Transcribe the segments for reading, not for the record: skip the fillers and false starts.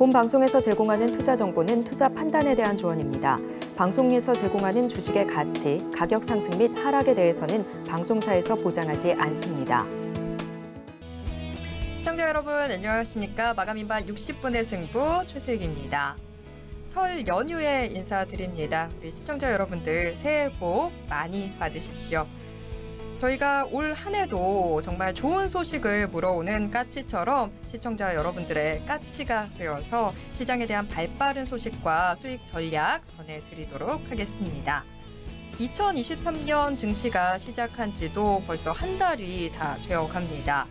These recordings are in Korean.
본 방송에서 제공하는 투자 정보는 투자 판단에 대한 조언입니다. 방송에서 제공하는 주식의 가치, 가격 상승 및 하락에 대해서는 방송사에서 보장하지 않습니다. 시청자 여러분 안녕하십니까? 마감인반 60분의 승부 최슬기입니다. 설 연휴에 인사드립니다. 우리 시청자 여러분들 새해 복 많이 받으십시오. 저희가 올 한 해도 정말 좋은 소식을 물어오는 까치처럼 시청자 여러분들의 까치가 되어서 시장에 대한 발빠른 소식과 수익 전략 전해드리도록 하겠습니다. 2023년 증시가 시작한 지도 벌써 한 달이 다 되어갑니다.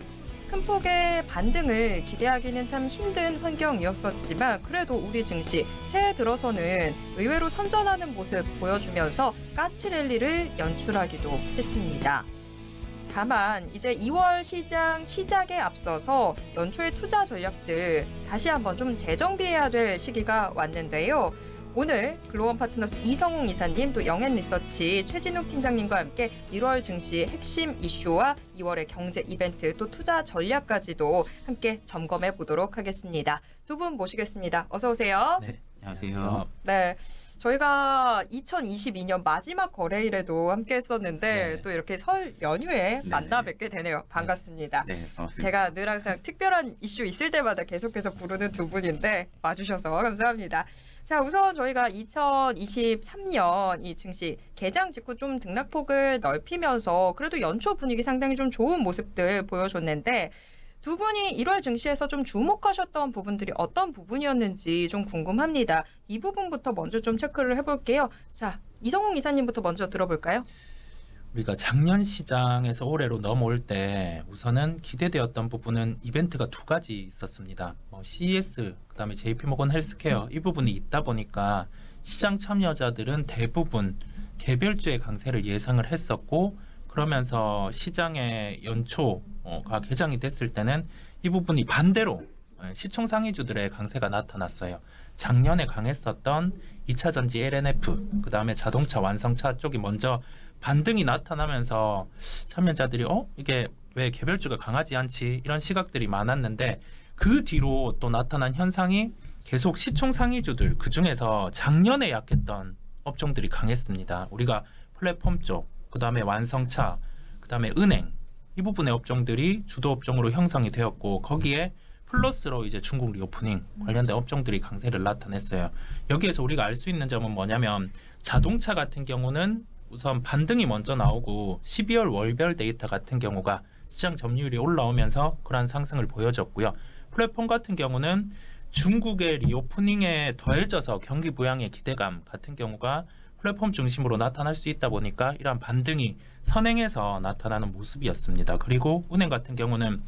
큰 폭의 반등을 기대하기는 참 힘든 환경이었었지만 그래도 우리 증시 새해 들어서는 의외로 선전하는 모습 보여주면서 까치 랠리를 연출하기도 했습니다. 다만 이제 2월 시장 시작에 앞서서 연초의 투자 전략들 다시 한번 좀 재정비해야 될 시기가 왔는데요. 오늘 글로원 파트너스 이성웅 이사님 또 영앤리서치 최진욱 팀장님과 함께 1월 증시 핵심 이슈와 2월의 경제 이벤트 또 투자 전략까지도 함께 점검해 보도록 하겠습니다. 두 분 모시겠습니다. 어서 오세요. 네, 안녕하세요. 네. 저희가 2022년 마지막 거래일에도 함께 했었는데 또 이렇게 설 연휴에 만나 뵙게 되네요. 반갑습니다. 네, 반갑습니다. 제가 늘 항상 특별한 이슈 있을 때마다 계속해서 부르는 두 분인데 와주셔서 감사합니다. 자, 우선 저희가 2023년 이 증시 개장 직후 좀 등락폭을 넓히면서 그래도 연초 분위기 상당히 좀 좋은 모습들 보여줬는데 두 분이 1월 증시에서 좀 주목하셨던 부분들이 어떤 부분이었는지 좀 궁금합니다. 이 부분부터 먼저 좀 체크를 해볼게요. 자, 이성웅 이사님부터 먼저 들어볼까요? 우리가 작년 시장에서 올해로 넘어올 때 우선은 기대되었던 부분은 이벤트가 두 가지 있었습니다. CES, 그다음에 JP모건 헬스케어 이 부분이 있다 보니까 시장 참여자들은 대부분 개별주의 강세를 예상을 했었고 그러면서 시장의 연초가 개장이 됐을 때는 이 부분이 반대로 시총 상위주들의 강세가 나타났어요. 작년에 강했었던 2차 전지 LNF, 그 다음에 자동차 완성차 쪽이 먼저 반등이 나타나면서 참여자들이 이게 왜 개별주가 강하지 않지? 이런 시각들이 많았는데 그 뒤로 또 나타난 현상이 계속 시총 상위주들, 그중에서 작년에 약했던 업종들이 강했습니다. 우리가 플랫폼 쪽, 그 다음에 완성차, 그 다음에 은행 이 부분의 업종들이 주도 업종으로 형성이 되었고 거기에 플러스로 이제 중국 리오프닝 관련된 업종들이 강세를 나타냈어요. 여기에서 우리가 알 수 있는 점은 뭐냐면 자동차 같은 경우는 우선 반등이 먼저 나오고 12월 월별 데이터 같은 경우가 시장 점유율이 올라오면서 그러한 상승을 보여줬고요. 플랫폼 같은 경우는 중국의 리오프닝에 더해져서 경기 부양의 기대감 같은 경우가 플랫폼 중심으로 나타날 수 있다 보니까 이러한 반등이 선행해서 나타나는 모습이었습니다. 그리고 은행 같은 경우는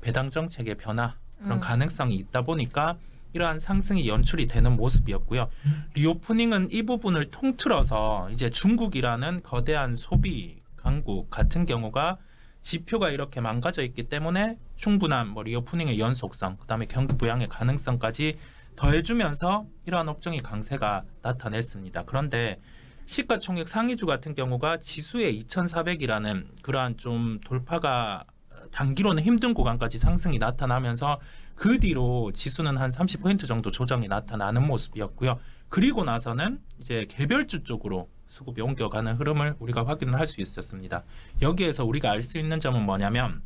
배당 정책의 변화 그런 가능성이 있다 보니까 이러한 상승이 연출이 되는 모습이었고요. 리오프닝은 이 부분을 통틀어서 이제 중국이라는 거대한 소비 강국 같은 경우가 지표가 이렇게 망가져 있기 때문에 충분한 리오프닝의 연속성, 그다음에 경기 부양의 가능성까지 더해주면서 이러한 업종의 강세가 나타냈습니다. 그런데 시가총액 상위주 같은 경우가 지수의 2400이라는 그러한 좀 돌파가 단기로는 힘든 구간까지 상승이 나타나면서 그 뒤로 지수는 한 30포인트 정도 조정이 나타나는 모습이었고요. 그리고 나서는 이제 개별주 쪽으로 수급이 옮겨가는 흐름을 우리가 확인을 할 수 있었습니다. 여기에서 우리가 알 수 있는 점은 뭐냐면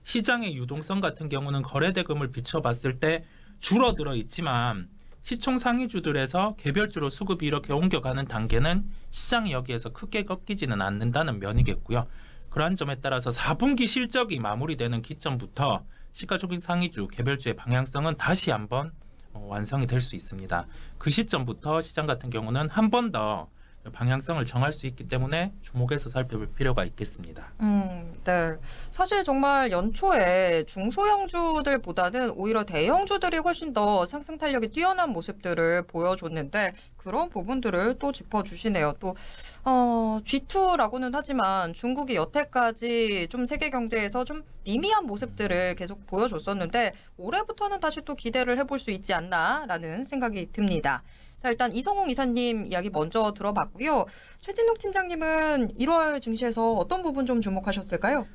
시장의 유동성 같은 경우는 거래대금을 비춰봤을 때 줄어들어 있지만 시총 상위주들에서 개별주로 수급이 이렇게 옮겨가는 단계는 시장이 여기에서 크게 꺾이지는 않는다는 면이겠고요. 그러한 점에 따라서 4분기 실적이 마무리되는 기점부터 시가총액 상위주, 개별주의 방향성은 다시 한번 완성이 될 수 있습니다. 그 시점부터 시장 같은 경우는 한 번 더 방향성을 정할 수 있기 때문에 주목해서 살펴볼 필요가 있겠습니다. 네. 사실 정말 연초에 중소형주들보다는 오히려 대형주들이 훨씬 더 상승 탄력이 뛰어난 모습들을 보여줬는데 그런 부분들을 또 짚어주시네요. 또 G2라고는 하지만 중국이 여태까지 좀 세계 경제에서 좀 미미한 모습들을 계속 보여줬었는데 올해부터는 다시 또 기대를 해볼 수 있지 않나라는 생각이 듭니다. 자, 일단 이성웅 이사님 이야기 먼저 들어봤고요. 최진욱 팀장님은 1월 증시에서 어떤 부분 좀 주목하셨을까요?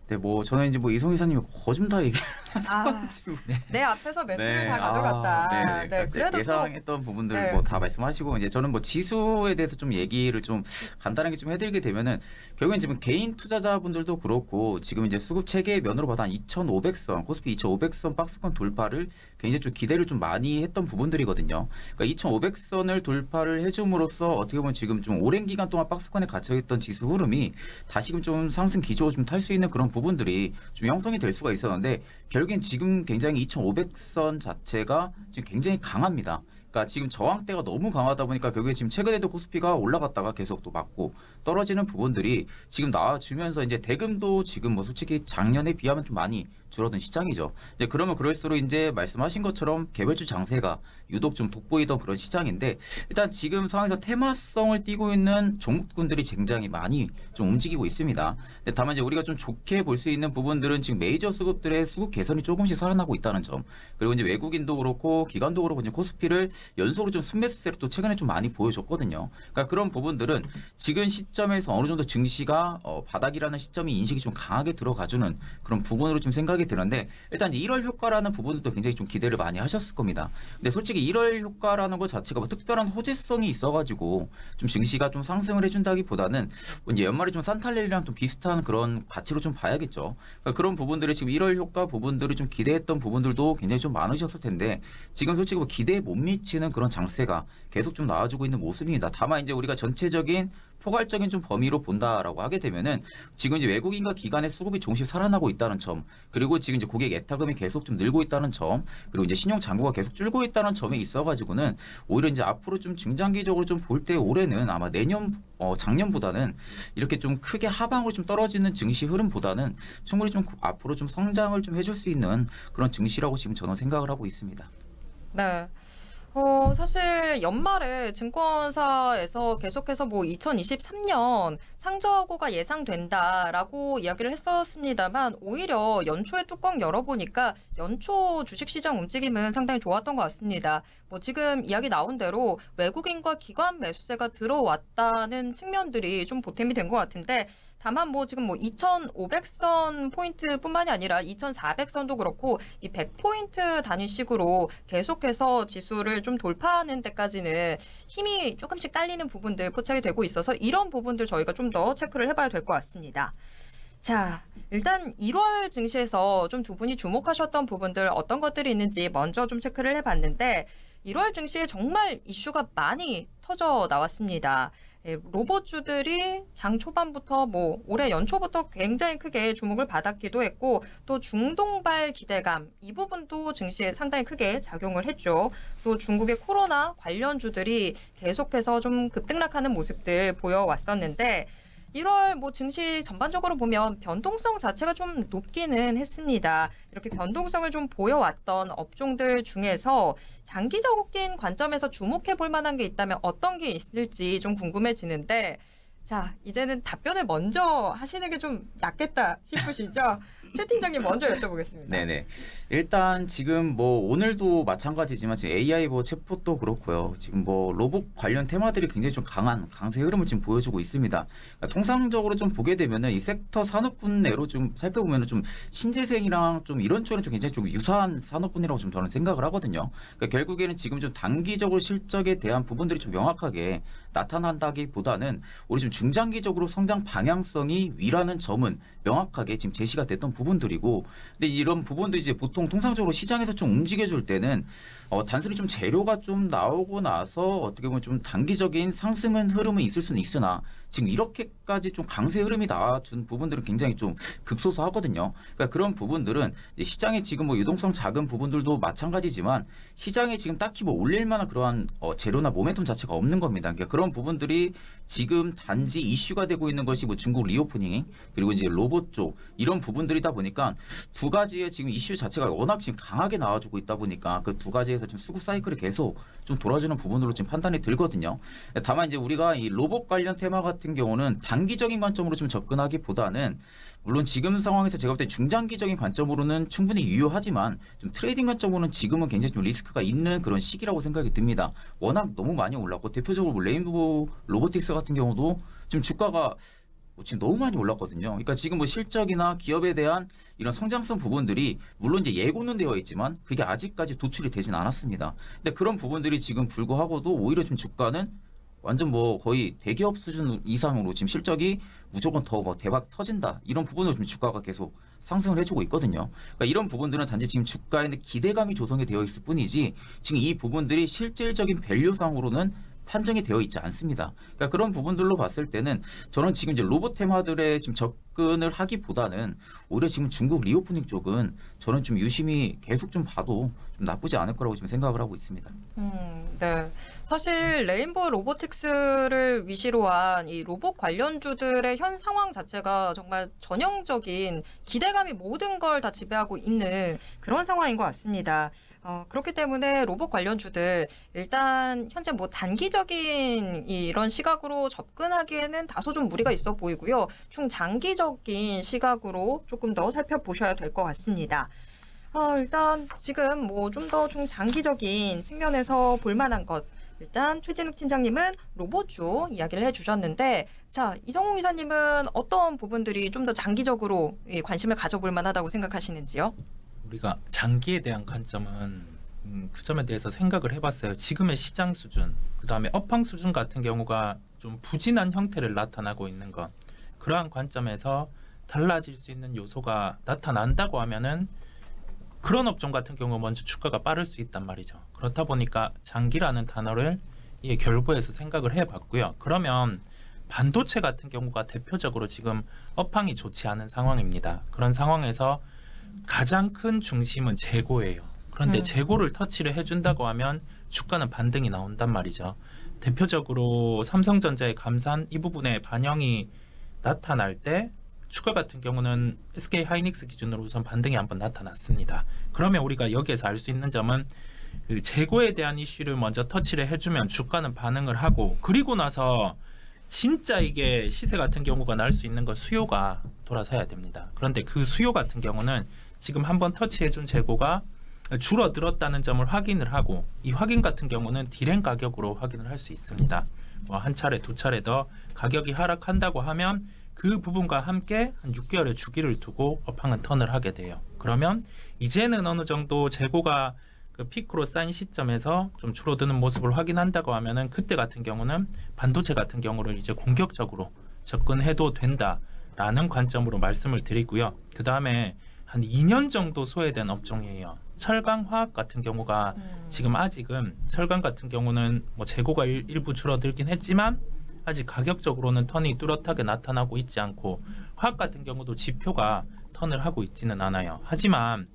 네, 뭐 저는 이제 뭐 이송 이사님이 거좀 다 얘기를 하셔가지고 내 앞에서 멘트를 다 가져갔다. 네, 그래도 예상했던 부분들 네. 뭐 다 말씀하시고 이제 저는 뭐 지수에 대해서 좀 얘기를 좀 간단하게 좀 해드리게 되면은 결국엔 지금 개인 투자자분들도 그렇고 지금 이제 수급 체계 면으로 봐도 한 2,500선 코스피 2,500선 박스권 돌파를 굉장히 좀 기대를 좀 많이 했던 부분들이거든요. 그러니까 2,500선을 돌파를 해줌으로써 어떻게 보면 지금 좀 오랜 기간 동안 박스권에 갇혀있던 지수 흐름이 다시금 좀 상승 기조 좀 탈 수 있는 그런 부분들이 좀 형성이 될 수가 있었는데 결국엔 지금 굉장히 2,500선 자체가 지금 굉장히 강합니다. 그러니까 지금 저항대가 너무 강하다 보니까 결국에 지금 최근에도 코스피가 올라갔다가 계속 또 맞고 떨어지는 부분들이 지금 나와주면서 이제 대금도 지금 뭐 솔직히 작년에 비하면 좀 많이 줄어든 시장이죠. 이제 그러면 그럴수록 이제 말씀하신 것처럼 개별주 장세가 유독 좀 돋보이던 그런 시장인데 일단 지금 상황에서 테마성을 띠고 있는 종목군들이 굉장히 많이 좀 움직이고 있습니다. 근데 다만 이제 우리가 좀 좋게 볼 수 있는 부분들은 지금 메이저 수급들의 수급 개선이 조금씩 살아나고 있다는 점. 그리고 이제 외국인도 그렇고 기관도 그렇고 이제 코스피를 연속으로 좀 순매수세를 또 최근에 좀 많이 보여줬거든요. 그러니까 그런 부분들은 지금 시점에서 어느 정도 증시가 바닥이라는 시점이 인식이 좀 강하게 들어가주는 그런 부분으로 좀 생각이 드는데 일단 이제 1월 효과라는 부분도 굉장히 좀 기대를 많이 하셨을 겁니다. 근데 솔직히 1월 효과라는 것 자체가 뭐 특별한 호재성이 있어가지고 좀 증시가 좀 상승을 해준다기보다는 이제 연말에 좀 산탈레리랑 좀 비슷한 그런 가치로 좀 봐야겠죠. 그러니까 그런 부분들이 지금 1월 효과 부분들을 좀 기대했던 부분들도 굉장히 좀 많으셨을 텐데 지금 솔직히 뭐 기대에 못 미치는 그런 장세가 계속 좀 나와주고 있는 모습입니다. 다만 이제 우리가 전체적인 포괄적인 좀 범위로 본다라고 하게 되면은 지금 이제 외국인과 기관의 수급이 조금씩 살아나고 있다는 점, 그리고 지금 이제 고객 애탁금이 계속 좀 늘고 있다는 점, 그리고 이제 신용 잔고가 계속 줄고 있다는 점에 있어가지고는 오히려 이제 앞으로 좀 중장기적으로 좀 볼 때 올해는 아마 내년 작년보다는 이렇게 좀 크게 하방으로 좀 떨어지는 증시 흐름보다는 충분히 좀 앞으로 좀 성장을 좀 해줄 수 있는 그런 증시라고 지금 저는 생각을 하고 있습니다. 네. 사실 연말에 증권사에서 계속해서 뭐 2023년 상저하고가 예상된다라고 이야기를 했었습니다만 오히려 연초에 뚜껑 열어보니까 연초 주식시장 움직임은 상당히 좋았던 것 같습니다. 뭐 지금 이야기 나온 대로 외국인과 기관 매수세가 들어왔다는 측면들이 좀 보탬이 된 것 같은데 다만 뭐 지금 뭐 2,500선 포인트뿐만이 아니라 2,400선도 그렇고 이 100포인트 단위식으로 계속해서 지수를 좀 돌파하는 데까지는 힘이 조금씩 딸리는 부분들 포착이 되고 있어서 이런 부분들 저희가 좀 더 체크를 해봐야 될 것 같습니다. 자, 일단 1월 증시에서 좀 두 분이 주목하셨던 부분들 어떤 것들이 있는지 먼저 좀 체크를 해봤는데 1월 증시에 정말 이슈가 많이 터져 나왔습니다. 로봇주들이 장 초반부터 뭐 올해 연초부터 굉장히 크게 주목을 받았기도 했고 또 중동발 기대감 이 부분도 증시에 상당히 크게 작용을 했죠. 또 중국의 코로나 관련주들이 계속해서 좀 급등락하는 모습들 보여왔었는데 1월 뭐 증시 전반적으로 보면 변동성 자체가 좀 높기는 했습니다. 이렇게 변동성을 좀 보여왔던 업종들 중에서 장기적인 관점에서 주목해 볼 만한 게 있다면 어떤 게 있을지 좀 궁금해지는데 자, 이제는 답변을 먼저 하시는 게 좀 낫겠다 싶으시죠? 최 팀장님 먼저 여쭤보겠습니다. 네네. 일단 지금 뭐 오늘도 마찬가지지만 지금 AI 뭐 챗봇도 그렇고요. 지금 뭐 로봇 관련 테마들이 굉장히 좀 강한 강세 흐름을 지금 보여주고 있습니다. 그러니까 통상적으로 좀 보게 되면은 이 섹터 산업군 내로 좀 살펴보면은 좀 신재생이랑 좀 이런 쪽은 좀 굉장히 좀 유사한 산업군이라고 좀 저는 생각을 하거든요. 그러니까 결국에는 지금 좀 단기적으로 실적에 대한 부분들이 좀 명확하게 나타난다기보다는 우리 좀 중장기적으로 성장 방향성이 위라는 점은 명확하게 지금 제시가 됐던 부분들이고, 근데 이런 부분도 이제 보통 통상적으로 시장에서 좀 움직여줄 때는 단순히 좀 재료가 좀 나오고 나서 어떻게 보면 좀 단기적인 상승은 흐름은 있을 수는 있으나 지금 이렇게까지 좀 강세 흐름이 나와준 부분들은 굉장히 좀 급소소하거든요. 그러니까 그런 부분들은 시장에 지금 뭐 유동성 작은 부분들도 마찬가지지만 시장에 지금 딱히 뭐 올릴 만한 그러한 재료나 모멘텀 자체가 없는 겁니다. 그러니까 그런 부분들이 지금 단지 이슈가 되고 있는 것이 뭐 중국 리오프닝 그리고 이제 로봇 쪽 이런 부분들이다 보니까 두 가지의 지금 이슈 자체가 워낙 지금 강하게 나와주고 있다 보니까 그 두 가지에서 지금 수급 사이클이 계속 좀 돌아주는 부분으로 지금 판단이 들거든요. 다만 이제 우리가 이 로봇 관련 테마 같은 경우는 단기적인 관점으로 좀 접근하기보다는 물론 지금 상황에서 제가 볼 때 중장기적인 관점으로는 충분히 유효하지만 좀 트레이딩 관점으로는 지금은 굉장히 좀 리스크가 있는 그런 시기라고 생각이 듭니다. 워낙 너무 많이 올랐고 대표적으로 뭐 레인보우 로보틱스 같은 경우도 지금 주가가 지금 너무 많이 올랐거든요. 그러니까 지금 뭐 실적이나 기업에 대한 이런 성장성 부분들이 물론 이제 예고는 되어 있지만 그게 아직까지 도출이 되진 않았습니다. 근데 그런 부분들이 지금 불구하고도 오히려 좀 주가는 완전 뭐 거의 대기업 수준 이상으로 지금 실적이 무조건 더 뭐 대박 터진다 이런 부분으로 지금 주가가 계속 상승을 해주고 있거든요. 그러니까 이런 부분들은 단지 지금 주가에는 기대감이 조성이 되어 있을 뿐이지 지금 이 부분들이 실질적인 밸류상으로는 판정이 되어 있지 않습니다. 그러니까 그런 부분들로 봤을 때는 저는 지금 이제 로봇 테마들에 지금 접근을 하기보다는 오히려 지금 중국 리오프닝 쪽은 저는 좀 유심히 계속 좀 봐도 좀 나쁘지 않을 거라고 지금 생각을 하고 있습니다. 네. 사실 레인보우 로보틱스를 위시로 한 이 로봇 관련주들의 현 상황 자체가 정말 전형적인 기대감이 모든 걸 다 지배하고 있는 그런 상황인 것 같습니다. 그렇기 때문에 로봇 관련주들 일단 현재 뭐 단기적인 이런 시각으로 접근하기에는 다소 좀 무리가 있어 보이고요. 중장기적인 시각으로 조금 더 살펴보셔야 될 것 같습니다. 일단 지금 뭐 좀 더 중장기적인 측면에서 볼만한 것 일단 최진욱 팀장님은 로봇주 이야기를 해주셨는데 자 이성웅 이사님은 어떤 부분들이 좀 더 장기적으로 관심을 가져볼 만하다고 생각하시는지요? 우리가 장기에 대한 관점은 그 점에 대해서 생각을 해봤어요. 지금의 시장 수준, 그 다음에 업황 수준 같은 경우가 좀 부진한 형태를 나타나고 있는 것, 그러한 관점에서 달라질 수 있는 요소가 나타난다고 하면은 그런 업종 같은 경우 먼저 주가가 빠를 수 있단 말이죠. 그렇다 보니까 장기라는 단어를 결부해서 생각을 해봤고요. 그러면 반도체 같은 경우가 대표적으로 지금 업황이 좋지 않은 상황입니다. 그런 상황에서 가장 큰 중심은 재고예요. 그런데 재고를 터치를 해준다고 하면 주가는 반등이 나온단 말이죠. 대표적으로 삼성전자의 감산 이 부분에 반영이 나타날 때 주가 같은 경우는 SK 하이닉스 기준으로 우선 반등이 한번 나타났습니다. 그러면 우리가 여기에서 알 수 있는 점은 그 재고에 대한 이슈를 먼저 터치를 해주면 주가는 반응을 하고 그리고 나서 진짜 이게 시세 같은 경우가 날 수 있는 건 수요가 돌아서야 됩니다. 그런데 그 수요 같은 경우는 지금 한번 터치해준 재고가 줄어들었다는 점을 확인을 하고 이 확인 같은 경우는 디램 가격으로 확인을 할 수 있습니다. 한 차례 두 차례 더 가격이 하락한다고 하면 그 부분과 함께 한 6개월의 주기를 두고 업황은 턴을 하게 돼요. 그러면 이제는 어느 정도 재고가 그 피크로 쌓인 시점에서 좀 줄어드는 모습을 확인한다고 하면은 그때 같은 경우는 반도체 같은 경우를 이제 공격적으로 접근해도 된다라는 관점으로 말씀을 드리고요. 그 다음에 한 2년 정도 소외된 업종이에요. 철강 화학 같은 경우가 지금 아직은 철강 같은 경우는 뭐 재고가 일부 줄어들긴 했지만 아직 가격적으로는 턴이 뚜렷하게 나타나고 있지 않고 화학 같은 경우도 지표가 턴을 하고 있지는 않아요. 하지만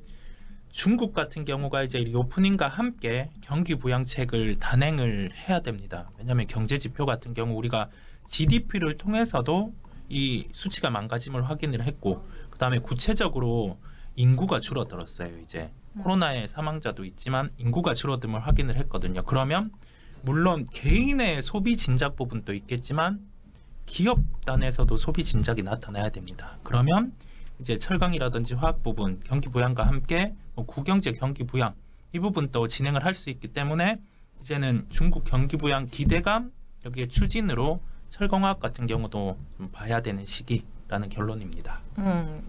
중국 같은 경우가 이제 리오프닝과 함께 경기 부양책을 단행을 해야 됩니다. 왜냐하면 경제 지표 같은 경우 우리가 GDP를 통해서도 이 수치가 망가짐을 확인을 했고 그 다음에 구체적으로 인구가 줄어들었어요. 이제 코로나의 사망자도 있지만 인구가 줄어듦을 확인을 했거든요. 그러면 물론 개인의 소비 진작 부분도 있겠지만 기업 단에서도 소비 진작이 나타나야 됩니다. 그러면 이제 철강이라든지 화학 부분 경기 부양과 함께 구경제 경기 부양 이 부분도 진행을 할 수 있기 때문에 이제는 중국 경기 부양 기대감 여기에 추진으로 철강화학 같은 경우도 좀 봐야 되는 시기라는 결론입니다.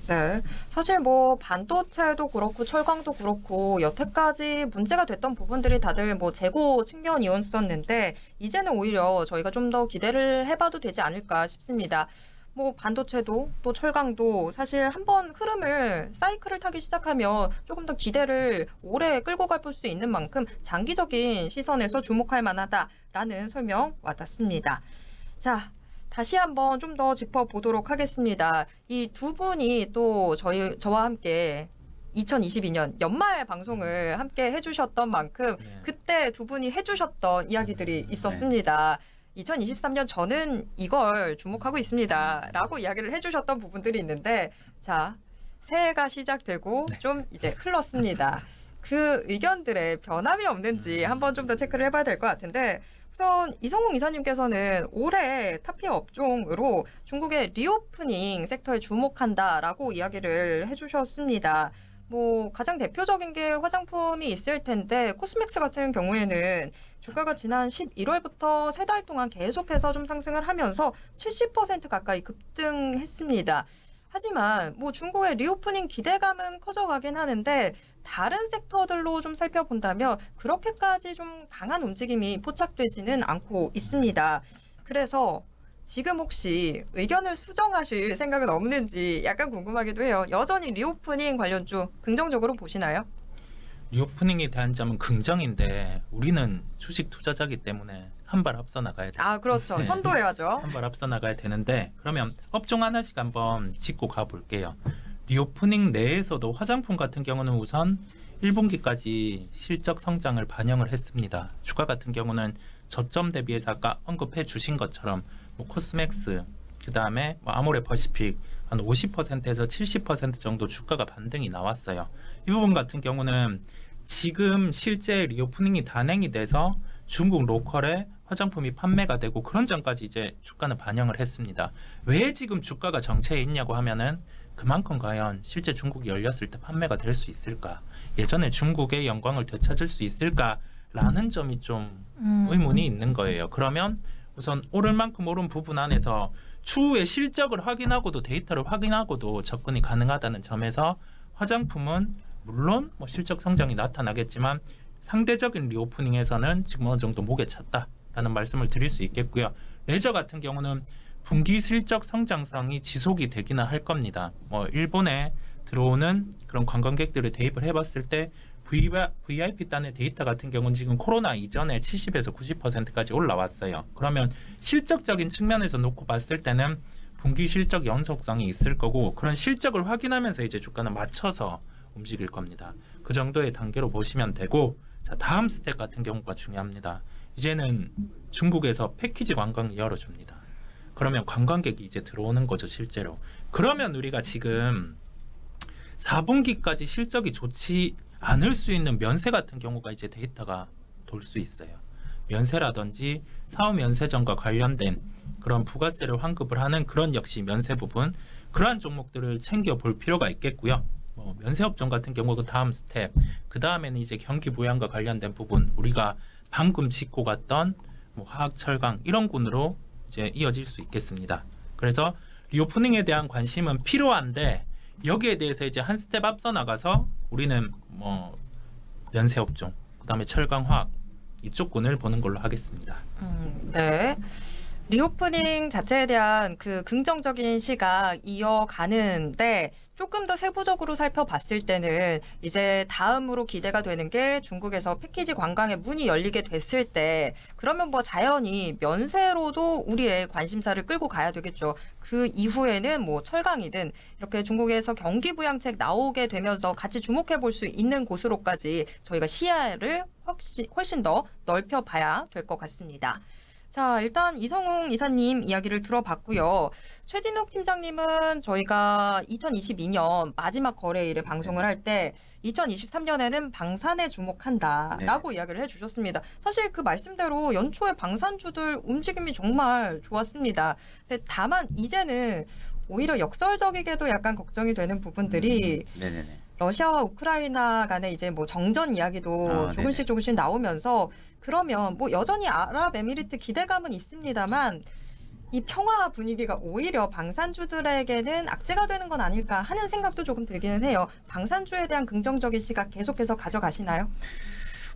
네. 사실 뭐 반도체도 그렇고 철강도 그렇고 여태까지 문제가 됐던 부분들이 다들 뭐 재고 측면이었었는데 이제는 오히려 저희가 좀 더 기대를 해봐도 되지 않을까 싶습니다. 뭐 반도체도 또 철강도 사실 한번 흐름을 사이클을 타기 시작하면 조금 더 기대를 오래 끌고 갈 수 있는 만큼 장기적인 시선에서 주목할 만하다라는 설명 와닿습니다. 자, 다시 한번 좀 더 짚어보도록 하겠습니다. 이 두 분이 또 저와 함께 2022년 연말 방송을 함께 해주셨던 만큼 그때 두 분이 해주셨던 이야기들이 있었습니다. 2023년 저는 이걸 주목하고 있습니다. 라고 이야기를 해주셨던 부분들이 있는데 자, 새해가 시작되고 좀 이제 흘렀습니다. 그 의견들의 변함이 없는지 한번 좀 더 체크를 해봐야 될 것 같은데 우선 이성웅 이사님께서는 올해 타피어 업종으로 중국의 리오프닝 섹터에 주목한다라고 이야기를 해주셨습니다. 뭐 가장 대표적인 게 화장품이 있을 텐데 코스맥스 같은 경우에는 주가가 지난 11월부터 3달 동안 계속해서 좀 상승을 하면서 70% 가까이 급등했습니다. 하지만 뭐 중국의 리오프닝 기대감은 커져가긴 하는데 다른 섹터들로 좀 살펴본다면 그렇게까지 좀 강한 움직임이 포착되지는 않고 있습니다. 그래서 지금 혹시 의견을 수정하실 생각은 없는지 약간 궁금하기도 해요. 여전히 리오프닝 관련주 긍정적으로 보시나요? 리오프닝에 대한 점은 긍정인데 우리는 주식 투자자기 때문에 한 발 앞서 나가야 돼요. 아, 그렇죠. 네. 선도해야죠. 한 발 앞서 나가야 되는데 그러면 업종 하나씩 한번 짚고 가볼게요. 리오프닝 내에서도 화장품 같은 경우는 우선 1분기까지 실적 성장을 반영을 했습니다. 주가 같은 경우는 저점 대비해서 아까 언급해 주신 것처럼 뭐 코스맥스, 그 다음에 뭐 아모레퍼시픽 한 50%에서 70% 정도 주가가 반등이 나왔어요. 이 부분 같은 경우는 지금 실제 리오프닝이 단행이 돼서 중국 로컬에 화장품이 판매가 되고 그런 점까지 이제 주가는 반영을 했습니다. 왜 지금 주가가 정체해 있냐고 하면은 그만큼 과연 실제 중국이 열렸을 때 판매가 될 수 있을까? 예전에 중국의 영광을 되찾을 수 있을까라는 점이 좀 의문이 있는 거예요. 그러면 우선 오를 만큼 오른 부분 안에서 추후에 실적을 확인하고도 데이터를 확인하고도 접근이 가능하다는 점에서 화장품은 물론 뭐 실적 성장이 나타나겠지만 상대적인 리오프닝에서는 지금 어느 정도 목에 찼다라는 말씀을 드릴 수 있겠고요. 레저 같은 경우는 분기 실적 성장성이 지속이 되기는 할 겁니다. 뭐 일본에 들어오는 그런 관광객들을 대입을 해봤을 때 VIP 단의 데이터 같은 경우는 지금 코로나 이전에 70에서 90%까지 올라왔어요. 그러면 실적적인 측면에서 놓고 봤을 때는 분기 실적 연속성이 있을 거고 그런 실적을 확인하면서 이제 주가는 맞춰서 움직일 겁니다. 그 정도의 단계로 보시면 되고 자, 다음 스텝 같은 경우가 중요합니다. 이제는 중국에서 패키지 관광을 열어줍니다. 그러면 관광객이 이제 들어오는 거죠, 실제로. 그러면 우리가 지금 4분기까지 실적이 좋지 않을 수 있는 면세 같은 경우가 이제 데이터가 돌 수 있어요. 면세라든지 사후 면세점과 관련된 그런 부가세를 환급을 하는 그런 역시 면세 부분, 그러한 종목들을 챙겨 볼 필요가 있겠고요. 뭐 면세 업종 같은 경우 그 다음 스텝, 그 다음에는 이제 경기 부양과 관련된 부분, 우리가 방금 짚고 갔던 뭐 화학, 철강 이런 군으로 이제 이어질 수 있겠습니다. 그래서 리오프닝에 대한 관심은 필요한데 여기에 대해서 이제 한 스텝 앞서 나가서 우리는 뭐 면세 업종, 그다음에 철강, 화학 이쪽 군을 보는 걸로 하겠습니다. 네. 리오프닝 자체에 대한 그 긍정적인 시각 이어가는데 조금 더 세부적으로 살펴봤을 때는 이제 다음으로 기대가 되는 게 중국에서 패키지 관광의 문이 열리게 됐을 때 그러면 뭐 자연히 면세로도 우리의 관심사를 끌고 가야 되겠죠. 그 이후에는 뭐 철강이든 이렇게 중국에서 경기 부양책 나오게 되면서 같이 주목해 볼 수 있는 곳으로까지 저희가 시야를 훨씬 더 넓혀봐야 될 것 같습니다. 자, 일단 이성웅 이사님 이야기를 들어봤고요. 최진욱 팀장님은 저희가 2022년 마지막 거래일에 방송을 할 때 2023년에는 방산에 주목한다라고 이야기를 해주셨습니다. 사실 그 말씀대로 연초에 방산주들 움직임이 정말 좋았습니다. 근데 다만 이제는 오히려 역설적이게도 약간 걱정이 되는 부분들이 러시아와 우크라이나 간의 이제 뭐 정전 이야기도 조금씩 나오면서 그러면 뭐 여전히 아랍에미리트 기대감은 있습니다만 이 평화 분위기가 오히려 방산주들에게는 악재가 되는 건 아닐까 하는 생각도 조금 들기는 해요. 방산주에 대한 긍정적인 시각 계속해서 가져가시나요?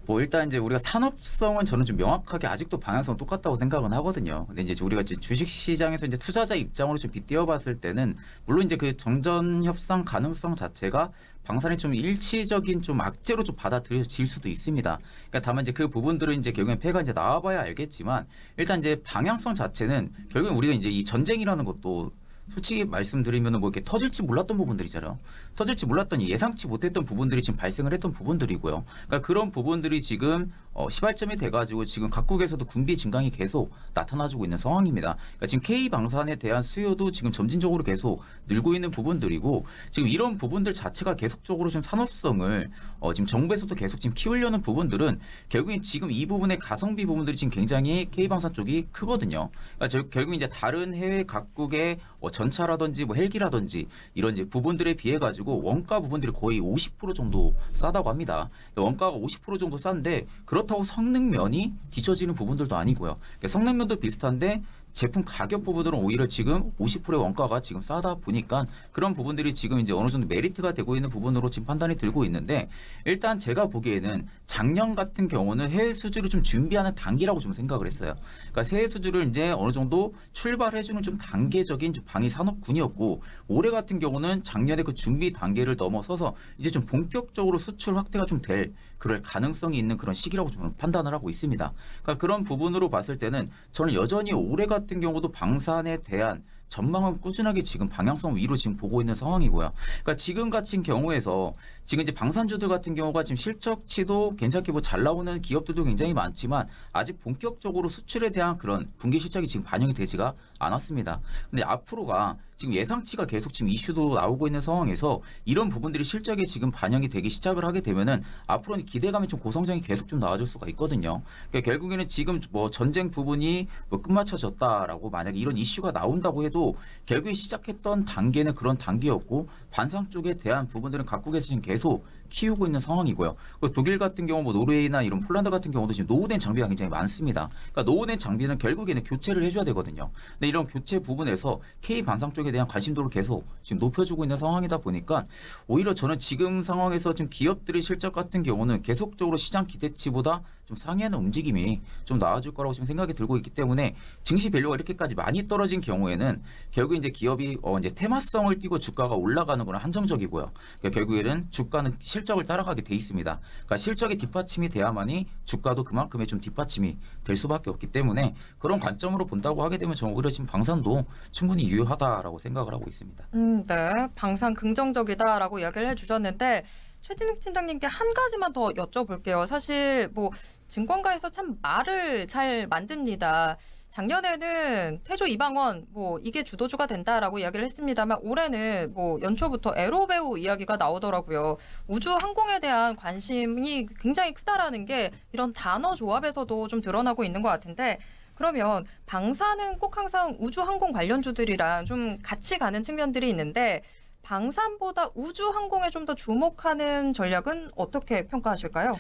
뭐 일단 이제 우리가 산업성은 저는 좀 명확하게 아직도 방향성은 똑같다고 생각은 하거든요. 근데 이제 우리가 이제 주식 시장에서 이제 투자자 입장으로 좀 빗대어봤을 때는 물론 이제 그 정전 협상 가능성 자체가 방산이 좀 일치적인 좀 악재로 좀 받아들여질 수도 있습니다. 그러니까 다만 이제 그 부분들은 이제 결국엔 폐가 이제 나와봐야 알겠지만 일단 이제 방향성 자체는 결국엔 우리가 이제 이 전쟁이라는 것도 솔직히 말씀드리면 뭐 이렇게 터질지 몰랐던 부분들이잖아요. 터질지 몰랐던 예상치 못했던 부분들이 지금 발생을 했던 부분들이고요. 그러니까 그런 부분들이 지금 시발점이 돼가지고 지금 각국에서도 군비 증강이 계속 나타나주고 있는 상황입니다. 그러니까 지금 K 방산에 대한 수요도 지금 점진적으로 계속 늘고 있는 부분들이고 지금 이런 부분들 자체가 계속적으로 좀 산업성을 지금 정부에서도 계속 지금 키우려는 부분들은 결국엔 지금 이 부분의 가성비 부분들이 지금 굉장히 K 방산 쪽이 크거든요. 그러니까 결국 이제 다른 해외 각국의 전차라든지 뭐 헬기라든지 이런 이제 부분들에 비해 가지고 원가 부분들이 거의 50% 정도 싸다고 합니다. 원가가 50% 정도 싼데 그렇다고 성능면이 뒤처지는 부분들도 아니고요. 그러니까 성능면도 비슷한데 제품 가격 부분들은 오히려 지금 50%의 원가가 지금 싸다 보니까 그런 부분들이 지금 이제 어느 정도 메리트가 되고 있는 부분으로 지금 판단이 들고 있는데 일단 제가 보기에는 작년 같은 경우는 해외 수주를 좀 준비하는 단계라고 좀 생각을 했어요. 그러니까 해외 수주를 이제 어느 정도 출발해주는 좀 단계적인 좀 방위 산업군이었고 올해 같은 경우는 작년에 그 준비 단계를 넘어서서 이제 좀 본격적으로 수출 확대가 좀 될 그럴 가능성이 있는 그런 시기라고 좀 판단을 하고 있습니다. 그러니까 그런 부분으로 봤을 때는 저는 여전히 올해 같은 경우도 방산에 대한 전망은 꾸준하게 지금 방향성 위로 지금 보고 있는 상황이고요. 그러니까 지금 같은 경우에서 지금 이제 방산주들 같은 경우가 지금 실적치도 괜찮게 뭐 잘 나오는 기업들도 굉장히 많지만 아직 본격적으로 수출에 대한 그런 분기 실적이 지금 반영이 되지가 않았습니다. 근데 앞으로가 지금 예상치가 계속 지금 이슈도 나오고 있는 상황에서 이런 부분들이 실적에 지금 반영이 되기 시작을 하게 되면은 앞으로는 기대감이 좀 고성장이 계속 좀 나와줄 수가 있거든요. 그러니까 결국에는 지금 뭐 전쟁 부분이 뭐 끝마쳐졌다라고 만약에 이런 이슈가 나온다고 해도 결국에 시작했던 단계는 그런 단계였고 반상 쪽에 대한 부분들은 각국에서 지금 계속 키우고 있는 상황이고요. 독일 같은 경우, 뭐 노르웨이나 이런 폴란드 같은 경우도 지금 노후된 장비가 굉장히 많습니다. 그러니까 노후된 장비는 결국에는 교체를 해줘야 되거든요. 근데 이런 교체 부분에서 K 반상 쪽에 대한 관심도를 계속 지금 높여주고 있는 상황이다 보니까 오히려 저는 지금 상황에서 지금 기업들의 실적 같은 경우는 계속적으로 시장 기대치보다 좀 상회하는 움직임이 좀 나아질 거라고 지금 생각이 들고 있기 때문에 증시 밸류가 이렇게까지 많이 떨어진 경우에는 결국 이제 기업이 이제 테마성을 띠고 주가가 올라가는 건 한정적이고요. 그러니까 결국에는 주가는 실적을 따라가게 돼 있습니다. 그러니까 실적이 뒷받침이 돼야만이 주가도 그만큼의 좀 뒷받침이 될 수밖에 없기 때문에 그런 관점으로 본다고 하게 되면 저는 오히려 지금 방산도 충분히 유효하다라고 생각을 하고 있습니다. 네, 방산 긍정적이다라고 이야기를 해주셨는데 최진욱 팀장님께 한 가지만 더 여쭤볼게요. 사실 뭐 증권가에서 참 말을 잘 만듭니다. 작년에는 태조 이방원 뭐 이게 주도주가 된다라고 이야기를 했습니다만 올해는 뭐 연초부터 에로배우 이야기가 나오더라고요. 우주 항공에 대한 관심이 굉장히 크다라는 게 이런 단어 조합에서도 좀 드러나고 있는 것 같은데 그러면 방산은 꼭 항상 우주 항공 관련주들이랑 좀 같이 가는 측면들이 있는데 방산보다 우주 항공에 좀 더 주목하는 전략은 어떻게 평가하실까요?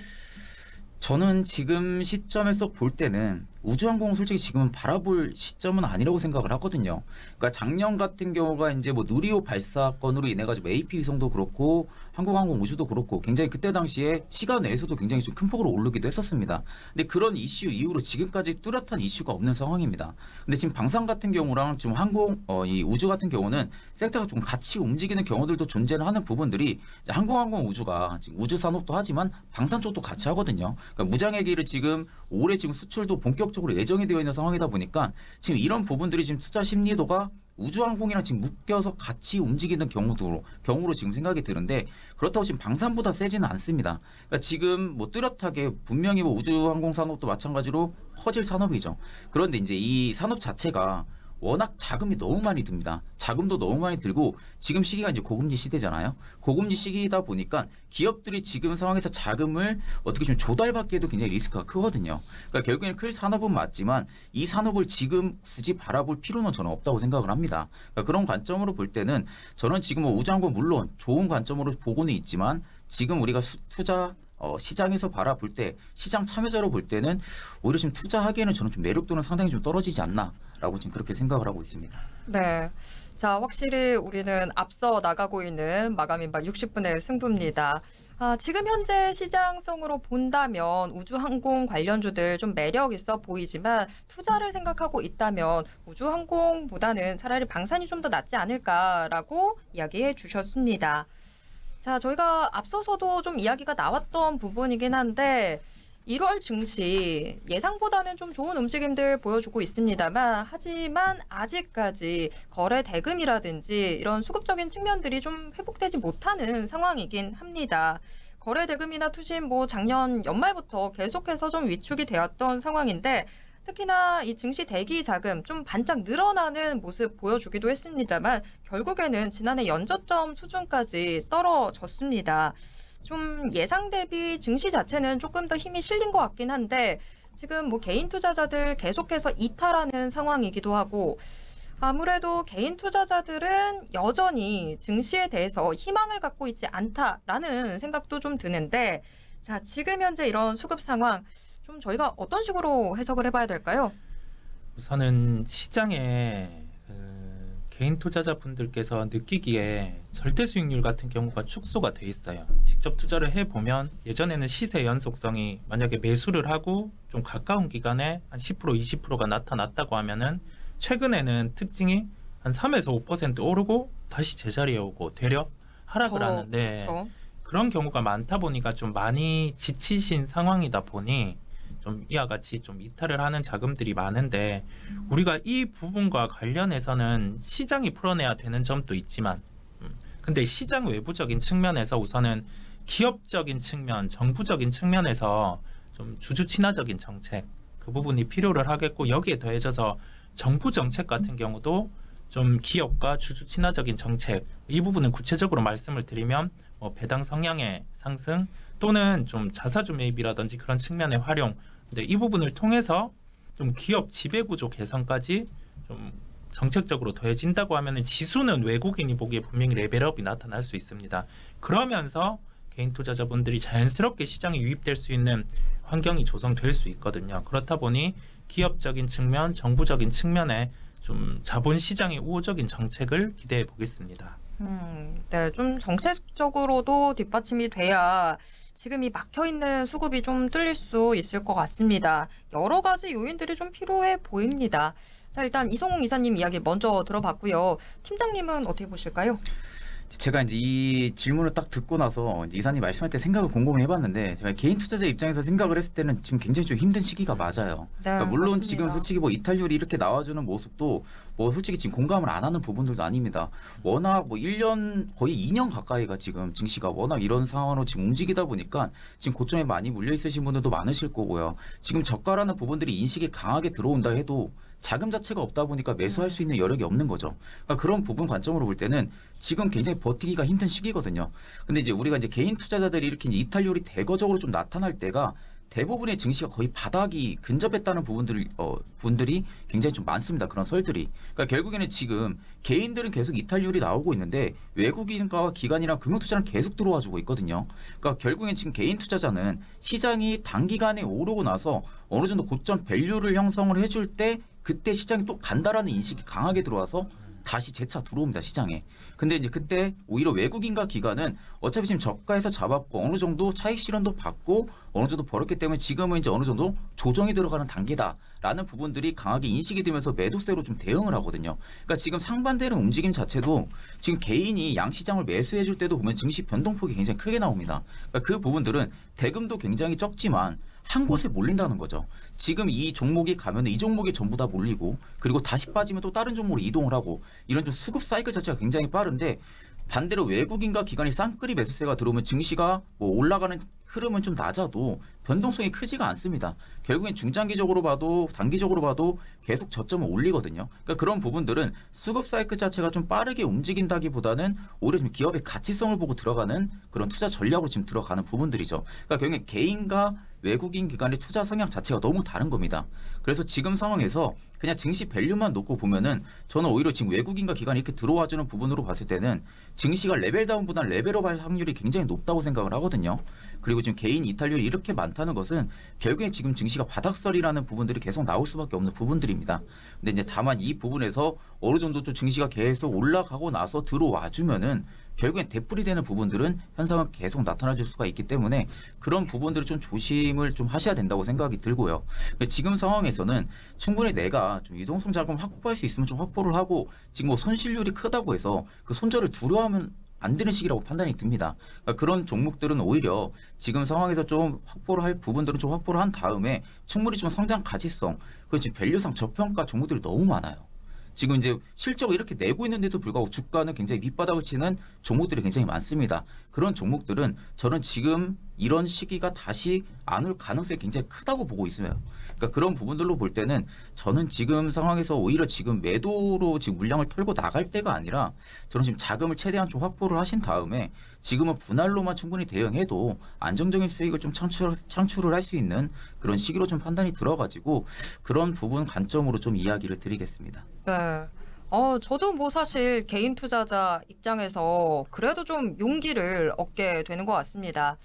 저는 지금 시점에서 볼 때는 우주항공 솔직히 지금은 바라볼 시점은 아니라고 생각을 하거든요. 그러니까 작년 같은 경우가 이제 뭐 누리호 발사건으로 인해 가지고 AP 위성도 그렇고 한국항공 우주도 그렇고 굉장히 그때 당시에 시간 내에서도 굉장히 좀 큰 폭으로 오르기도 했었습니다. 근데 그런 이슈 이후로 지금까지 뚜렷한 이슈가 없는 상황입니다. 근데 지금 방산 같은 경우랑 지금 이 우주 같은 경우는 섹터가 좀 같이 움직이는 경우들도 존재를 하는 부분들이 한국항공 우주가 지금 우주 산업도 하지만 방산 쪽도 같이 하거든요. 그러니까 무장해기를 지금 올해 지금 수출도 본격적으로 예정이 되어 있는 상황이다 보니까 지금 이런 부분들이 지금 투자 심리도가 우주항공이랑 지금 묶여서 같이 움직이는 경우로 지금 생각이 드는데 그렇다고 지금 방산보다 세지는 않습니다. 그러니까 지금 뭐 뚜렷하게 분명히 뭐 우주항공 산업도 마찬가지로 커질 산업이죠. 그런데 이제 이 산업 자체가 워낙 자금이 너무 많이 듭니다. 자금도 너무 많이 들고 지금 시기가 이제 고금리 시대잖아요. 고금리 시기이다 보니까 기업들이 지금 상황에서 자금을 어떻게 좀 조달받기에도 굉장히 리스크가 크거든요. 그러니까 결국에는 클 산업은 맞지만 이 산업을 지금 굳이 바라볼 필요는 저는 없다고 생각을 합니다. 그러니까 그런 관점으로 볼 때는 저는 지금 뭐 우주항공 물론 좋은 관점으로 보고는 있지만 지금 우리가 투자 시장에서 바라볼 때 시장 참여자로 볼 때는 오히려 지금 투자하기에는 저는 좀 매력도는 상당히 좀 떨어지지 않나라고 지금 그렇게 생각을 하고 있습니다. 네. 자, 확실히 우리는 앞서 나가고 있는 마감인바 60분의 승부입니다. 지금 현재 시장성으로 본다면 우주항공 관련주들 좀 매력 있어 보이지만 투자를 생각하고 있다면 우주항공보다는 차라리 방산이 좀 더 낫지 않을까라고 이야기해 주셨습니다. 자, 저희가 앞서서도 좀 이야기가 나왔던 부분이긴 한데 1월 증시 예상보다는 좀 좋은 움직임들 보여주고 있습니다만 하지만 아직까지 거래 대금이라든지 이런 수급적인 측면들이 좀 회복되지 못하는 상황이긴 합니다. 거래 대금이나 투심 뭐 작년 연말부터 계속해서 좀 위축이 되었던 상황인데 특히나 이 증시 대기 자금 좀 반짝 늘어나는 모습 보여주기도 했습니다만 결국에는 지난해 연저점 수준까지 떨어졌습니다. 좀 예상 대비 증시 자체는 조금 더 힘이 실린 것 같긴 한데 지금 뭐 개인 투자자들 계속해서 이탈하는 상황이기도 하고 아무래도 개인 투자자들은 여전히 증시에 대해서 희망을 갖고 있지 않다라는 생각도 좀 드는데, 자, 지금 현재 이런 수급 상황 좀 저희가 어떤 식으로 해석을 해봐야 될까요? 우선은 시장에 개인 투자자분들께서 느끼기에 절대 수익률 같은 경우가 축소가 돼 있어요. 직접 투자를 해보면 예전에는 시세 연속성이 만약에 매수를 하고 좀 가까운 기간에 한 10% 20%가 나타났다고 하면은 최근에는 특징이 한 3에서 5% 오르고 다시 제자리에 오고 되려 하락을 하는데 그렇죠. 그런 경우가 많다 보니까 좀 많이 지치신 상황이다 보니 좀 이와 같이 좀 이탈을 하는 자금들이 많은데, 우리가 이 부분과 관련해서는 시장이 풀어내야 되는 점도 있지만 근데 시장 외부적인 측면에서 우선은 기업적인 측면, 정부적인 측면에서 좀 주주 친화적인 정책, 그 부분이 필요를 하겠고, 여기에 더해져서 정부 정책 같은 경우도 좀 기업과 주주 친화적인 정책, 이 부분은 구체적으로 말씀을 드리면 뭐 배당 성향의 상승 또는 좀 자사주 매입이라든지 그런 측면의 활용, 근데 이 부분을 통해서 좀 기업 지배구조 개선까지 좀 정책적으로 더해진다고 하면은 지수는 외국인이 보기에 분명히 레벨업이 나타날 수 있습니다. 그러면서 개인 투자자분들이 자연스럽게 시장에 유입될 수 있는 환경이 조성될 수 있거든요. 그렇다 보니 기업적인 측면, 정부적인 측면에 좀 자본시장의 우호적인 정책을 기대해 보겠습니다. 네, 좀 정책적으로도 뒷받침이 돼야 지금 이 막혀있는 수급이 좀 뚫릴 수 있을 것 같습니다. 여러 가지 요인들이 좀 필요해 보입니다. 자, 일단 이성웅 이사님 이야기 먼저 들어봤고요. 팀장님은 어떻게 보실까요? 제가 이제 이 질문을 딱 듣고 나서 이제 이사님 말씀할 때 생각을 곰곰이 해봤는데, 제가 개인 투자자 입장에서 생각을 했을 때는 지금 굉장히 좀 힘든 시기가 맞아요. 네, 그러니까 물론 맞습니다. 지금 솔직히 뭐 이탈률이 이렇게 나와주는 모습도 뭐 솔직히 지금 공감을 안 하는 부분들도 아닙니다. 워낙 뭐 1년 거의 2년 가까이가 지금 증시가 워낙 이런 상황으로 지금 움직이다 보니까 지금 고점에 많이 물려 있으신 분들도 많으실 거고요. 지금 저가라는 부분들이 인식이 강하게 들어온다 해도 자금 자체가 없다 보니까 매수할 수 있는 여력이 없는 거죠. 그러니까 그런 부분 관점으로 볼 때는 지금 굉장히 버티기가 힘든 시기거든요. 근데 이제 우리가 이제 개인 투자자들이 이렇게 이제 이탈률이 대거적으로 좀 나타날 때가 대부분의 증시가 거의 바닥이 근접했다는 분들이 굉장히 좀 많습니다. 그런 설들이. 그러니까 결국에는 지금 개인들은 계속 이탈률이 나오고 있는데 외국인과 기관이랑 금융투자는 계속 들어와주고 있거든요. 그러니까 결국엔 지금 개인 투자자는 시장이 단기간에 오르고 나서 어느 정도 고점 밸류를 형성을 해줄 때 그때 시장이 또 간다라는 인식이 강하게 들어와서 다시 재차 들어옵니다, 시장에. 근데 이제 그때 오히려 외국인과 기관은 어차피 지금 저가에서 잡았고 어느 정도 차익 실현도 받고 어느 정도 벌었기 때문에 지금은 이제 어느 정도 조정이 들어가는 단계다라는 부분들이 강하게 인식이 되면서 매도세로 좀 대응을 하거든요. 그러니까 지금 상반되는 움직임 자체도 지금 개인이 양시장을 매수해 줄 때도 보면 증시 변동폭이 굉장히 크게 나옵니다. 그러니까 그 부분들은 대금도 굉장히 적지만 한 곳에 몰린다는 거죠. 지금 이 종목이 가면 이 종목이 전부 다 몰리고 그리고 다시 빠지면 또 다른 종목으로 이동을 하고 이런 좀 수급 사이클 자체가 굉장히 빠른데, 반대로 외국인과 기관이 쌍끌이 매수세가 들어오면 증시가 뭐 올라가는 흐름은 좀 낮아도 변동성이 크지가 않습니다. 결국엔 중장기적으로 봐도 단기적으로 봐도 계속 저점을 올리거든요. 그러니까 그런 부분들은 수급 사이클 자체가 좀 빠르게 움직인다기보다는 오히려 좀 기업의 가치성을 보고 들어가는 그런 투자 전략으로 지금 들어가는 부분들이죠. 그러니까 결국엔 개인과 외국인 기관의 투자 성향 자체가 너무 다른 겁니다. 그래서 지금 상황에서 그냥 증시 밸류만 놓고 보면은 저는 오히려 지금 외국인과 기관이 이렇게 들어와주는 부분으로 봤을 때는 증시가 레벨다운보다 레벨업할 확률이 굉장히 높다고 생각을 하거든요. 그리고 지금 개인 이탈률이 이렇게 많다는 것은 결국에 지금 증시가 바닥설이라는 부분들이 계속 나올 수밖에 없는 부분들입니다. 근데 이제 다만 이 부분에서 어느 정도 좀 증시가 계속 올라가고 나서 들어와주면은 결국엔 되풀이 되는 부분들은 현상은 계속 나타나줄 수가 있기 때문에 그런 부분들을 좀 조심을 좀 하셔야 된다고 생각이 들고요. 지금 상황에서는 충분히 내가 좀 유동성 자금을 확보할 수 있으면 좀 확보를 하고, 지금 뭐 손실률이 크다고 해서 그 손절을 두려워하면 안 되는 시기라고 판단이 듭니다. 그러니까 그런 종목들은 오히려 지금 상황에서 좀 확보를 할 부분들은 좀 확보를 한 다음에 충분히 좀 성장 가치성, 그리고 지금 밸류상 저평가 종목들이 너무 많아요. 지금 이제 실적을 이렇게 내고 있는데도 불구하고 주가는 굉장히 밑바닥을 치는 종목들이 굉장히 많습니다. 그런 종목들은 저는 지금 이런 시기가 다시 안 올 가능성이 굉장히 크다고 보고 있어요. 그러니까 그런 부분들로 볼 때는 저는 지금 상황에서 오히려 지금 매도로 지금 물량을 털고 나갈 때가 아니라 저는 지금 자금을 최대한 좀 확보를 하신 다음에 지금은 분할로만 충분히 대응해도 안정적인 수익을 좀 창출을 할 수 있는 그런 시기로 좀 판단이 들어가지고 그런 부분 관점으로 좀 이야기를 드리겠습니다. 네. 저도 뭐 사실 개인 투자자 입장에서 그래도 좀 용기를 얻게 되는 것 같습니다.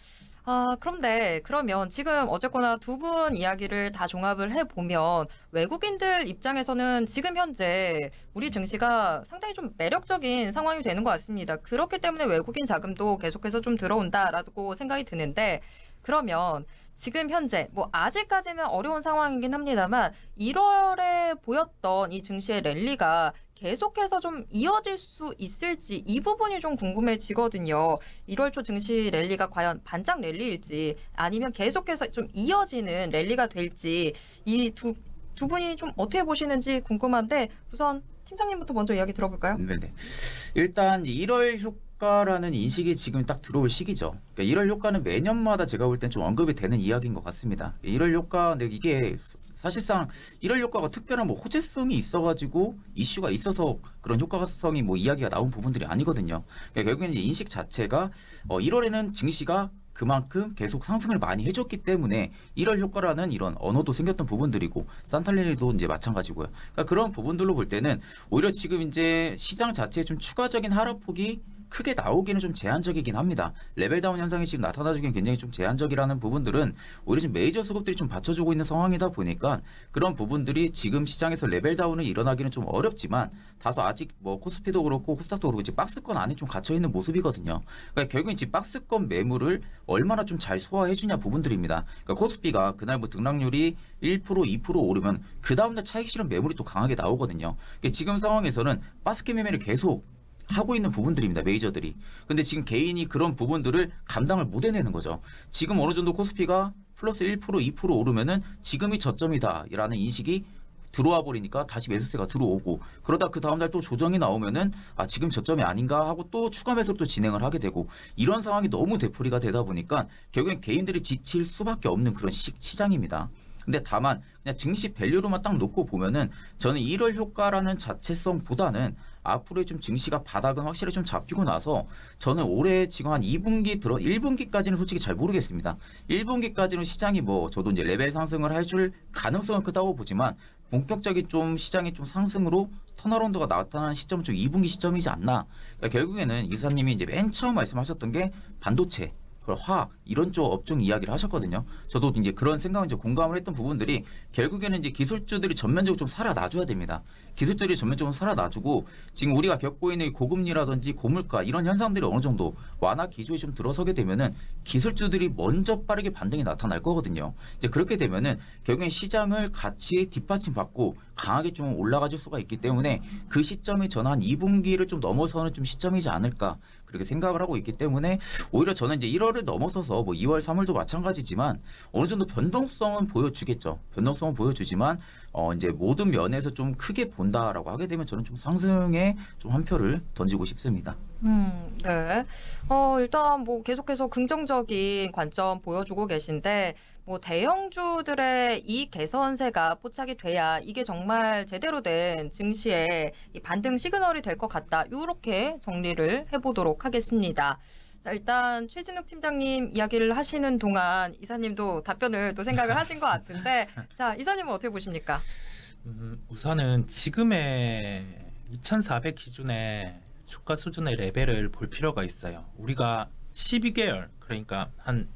그런데 그러면 지금 어쨌거나 두 분 이야기를 다 종합을 해보면 외국인들 입장에서는 지금 현재 우리 증시가 상당히 좀 매력적인 상황이 되는 것 같습니다. 그렇기 때문에 외국인 자금도 계속해서 좀 들어온다라고 생각이 드는데 그러면 지금 현재 뭐 아직까지는 어려운 상황이긴 합니다만 1월에 보였던 이 증시의 랠리가 계속해서 좀 이어질 수 있을지 이 부분이 좀 궁금해지거든요. 1월 초 증시 랠리가 과연 반짝 랠리일지 아니면 계속해서 좀 이어지는 랠리가 될지 이 두 분이 좀 어떻게 보시는지 궁금한데 우선 팀장님부터 먼저 이야기 들어볼까요? 네네. 일단 1월 효과라는 인식이 지금 딱 들어올 시기죠. 그러니까 1월 효과는 매년마다 제가 볼 땐 좀 언급이 되는 이야기인 것 같습니다. 1월 효과, 근데 이게 사실상 1월 효과가 특별한 뭐 호재성이 있어가지고 이슈가 있어서 그런 효과성이 뭐 이야기가 나온 부분들이 아니거든요. 그러니까 결국에는 인식 자체가 1월에는 증시가 그만큼 계속 상승을 많이 해줬기 때문에 1월 효과라는 이런 언어도 생겼던 부분들이고 산탈레니도 이제 마찬가지고요. 그러니까 그런 부분들로 볼 때는 오히려 지금 이제 시장 자체에 좀 추가적인 하락폭이 크게 나오기는 좀 제한적이긴 합니다. 레벨다운 현상이 지금 나타나주기엔 굉장히 좀 제한적이라는 부분들은 오히려 지금 메이저 수급들이 좀 받쳐주고 있는 상황이다 보니까 그런 부분들이 지금 시장에서 레벨다운이 일어나기는 좀 어렵지만 다소 아직 뭐 코스피도 그렇고 코스닥도 그렇고 이제 박스권 안에 좀 갇혀있는 모습이거든요. 그러니까 결국엔 지금 박스권 매물을 얼마나 좀 잘 소화해주냐 부분들입니다. 그러니까 코스피가 그날 뭐 등락률이 1%, 2% 오르면 그 다음날 차익 실현 매물이 또 강하게 나오거든요. 그러니까 지금 상황에서는 바스켓 매매를 계속 하고 있는 부분들입니다. 메이저들이. 근데 지금 개인이 그런 부분들을 감당을 못 해내는 거죠. 지금 어느 정도 코스피가 플러스 1%, 2% 오르면은 지금이 저점이다라는 인식이 들어와 버리니까 다시 매수세가 들어오고 그러다 그 다음날 또 조정이 나오면은 지금 저점이 아닌가 하고 또 추가 매수를 또 진행을 하게 되고 이런 상황이 너무 되풀이가 되다 보니까 결국엔 개인들이 지칠 수밖에 없는 그런 시장입니다. 근데 다만 그냥 증시 밸류로만 딱 놓고 보면은 저는 1월 효과라는 자체성보다는 앞으로의 좀 증시가 바닥은 확실히 좀 잡히고 나서 저는 올해 지금 한 2분기 1분기까지는 솔직히 잘 모르겠습니다. 1분기까지는 시장이 뭐 저도 이제 레벨 상승을 해줄 가능성은 크다고 보지만 본격적인 좀 시장의 좀 상승으로 턴어라운드가 나타나는 시점은 좀 2분기 시점이지 않나. 그러니까 결국에는 이사님이 이제 맨 처음 말씀하셨던 게 반도체. 화학 이런 쪽 업종 이야기를 하셨거든요. 저도 이제 그런 생각을 이제 공감을 했던 부분들이 결국에는 이제 기술주들이 전면적으로 좀 살아나줘야 됩니다. 기술주들이 전면적으로 살아나주고 지금 우리가 겪고 있는 고금리라든지 고물가 이런 현상들이 어느 정도 완화 기조에 좀 들어서게 되면은 기술주들이 먼저 빠르게 반등이 나타날 거거든요. 이제 그렇게 되면은 결국엔 시장을 같이 뒷받침받고 강하게 좀 올라가줄 수가 있기 때문에 그 시점이 저는 한 2분기를 좀 넘어서는 좀 시점이지 않을까. 그렇게 생각을 하고 있기 때문에 오히려 저는 이제 1월을 넘어서서 뭐 2월, 3월도 마찬가지지만 어느 정도 변동성은 보여주겠죠. 변동성은 보여주지만 이제 모든 면에서 좀 크게 본다라고 하게 되면 저는 좀 상승에 좀 한 표를 던지고 싶습니다. 네. 일단 뭐 계속해서 긍정적인 관점 보여주고 계신데 뭐 대형주들의 이 개선세가 포착이 돼야 이게 정말 제대로 된 증시의 이 반등 시그널이 될 것 같다. 이렇게 정리를 해보도록 하겠습니다. 자, 일단 최진욱 팀장님 이야기를 하시는 동안 이사님도 답변을 또 생각을 하신 것 같은데 자, 이사님은 어떻게 보십니까? 우선은 지금의 2400 기준의 주가 수준의 레벨을 볼 필요가 있어요. 우리가 12개월 그러니까 한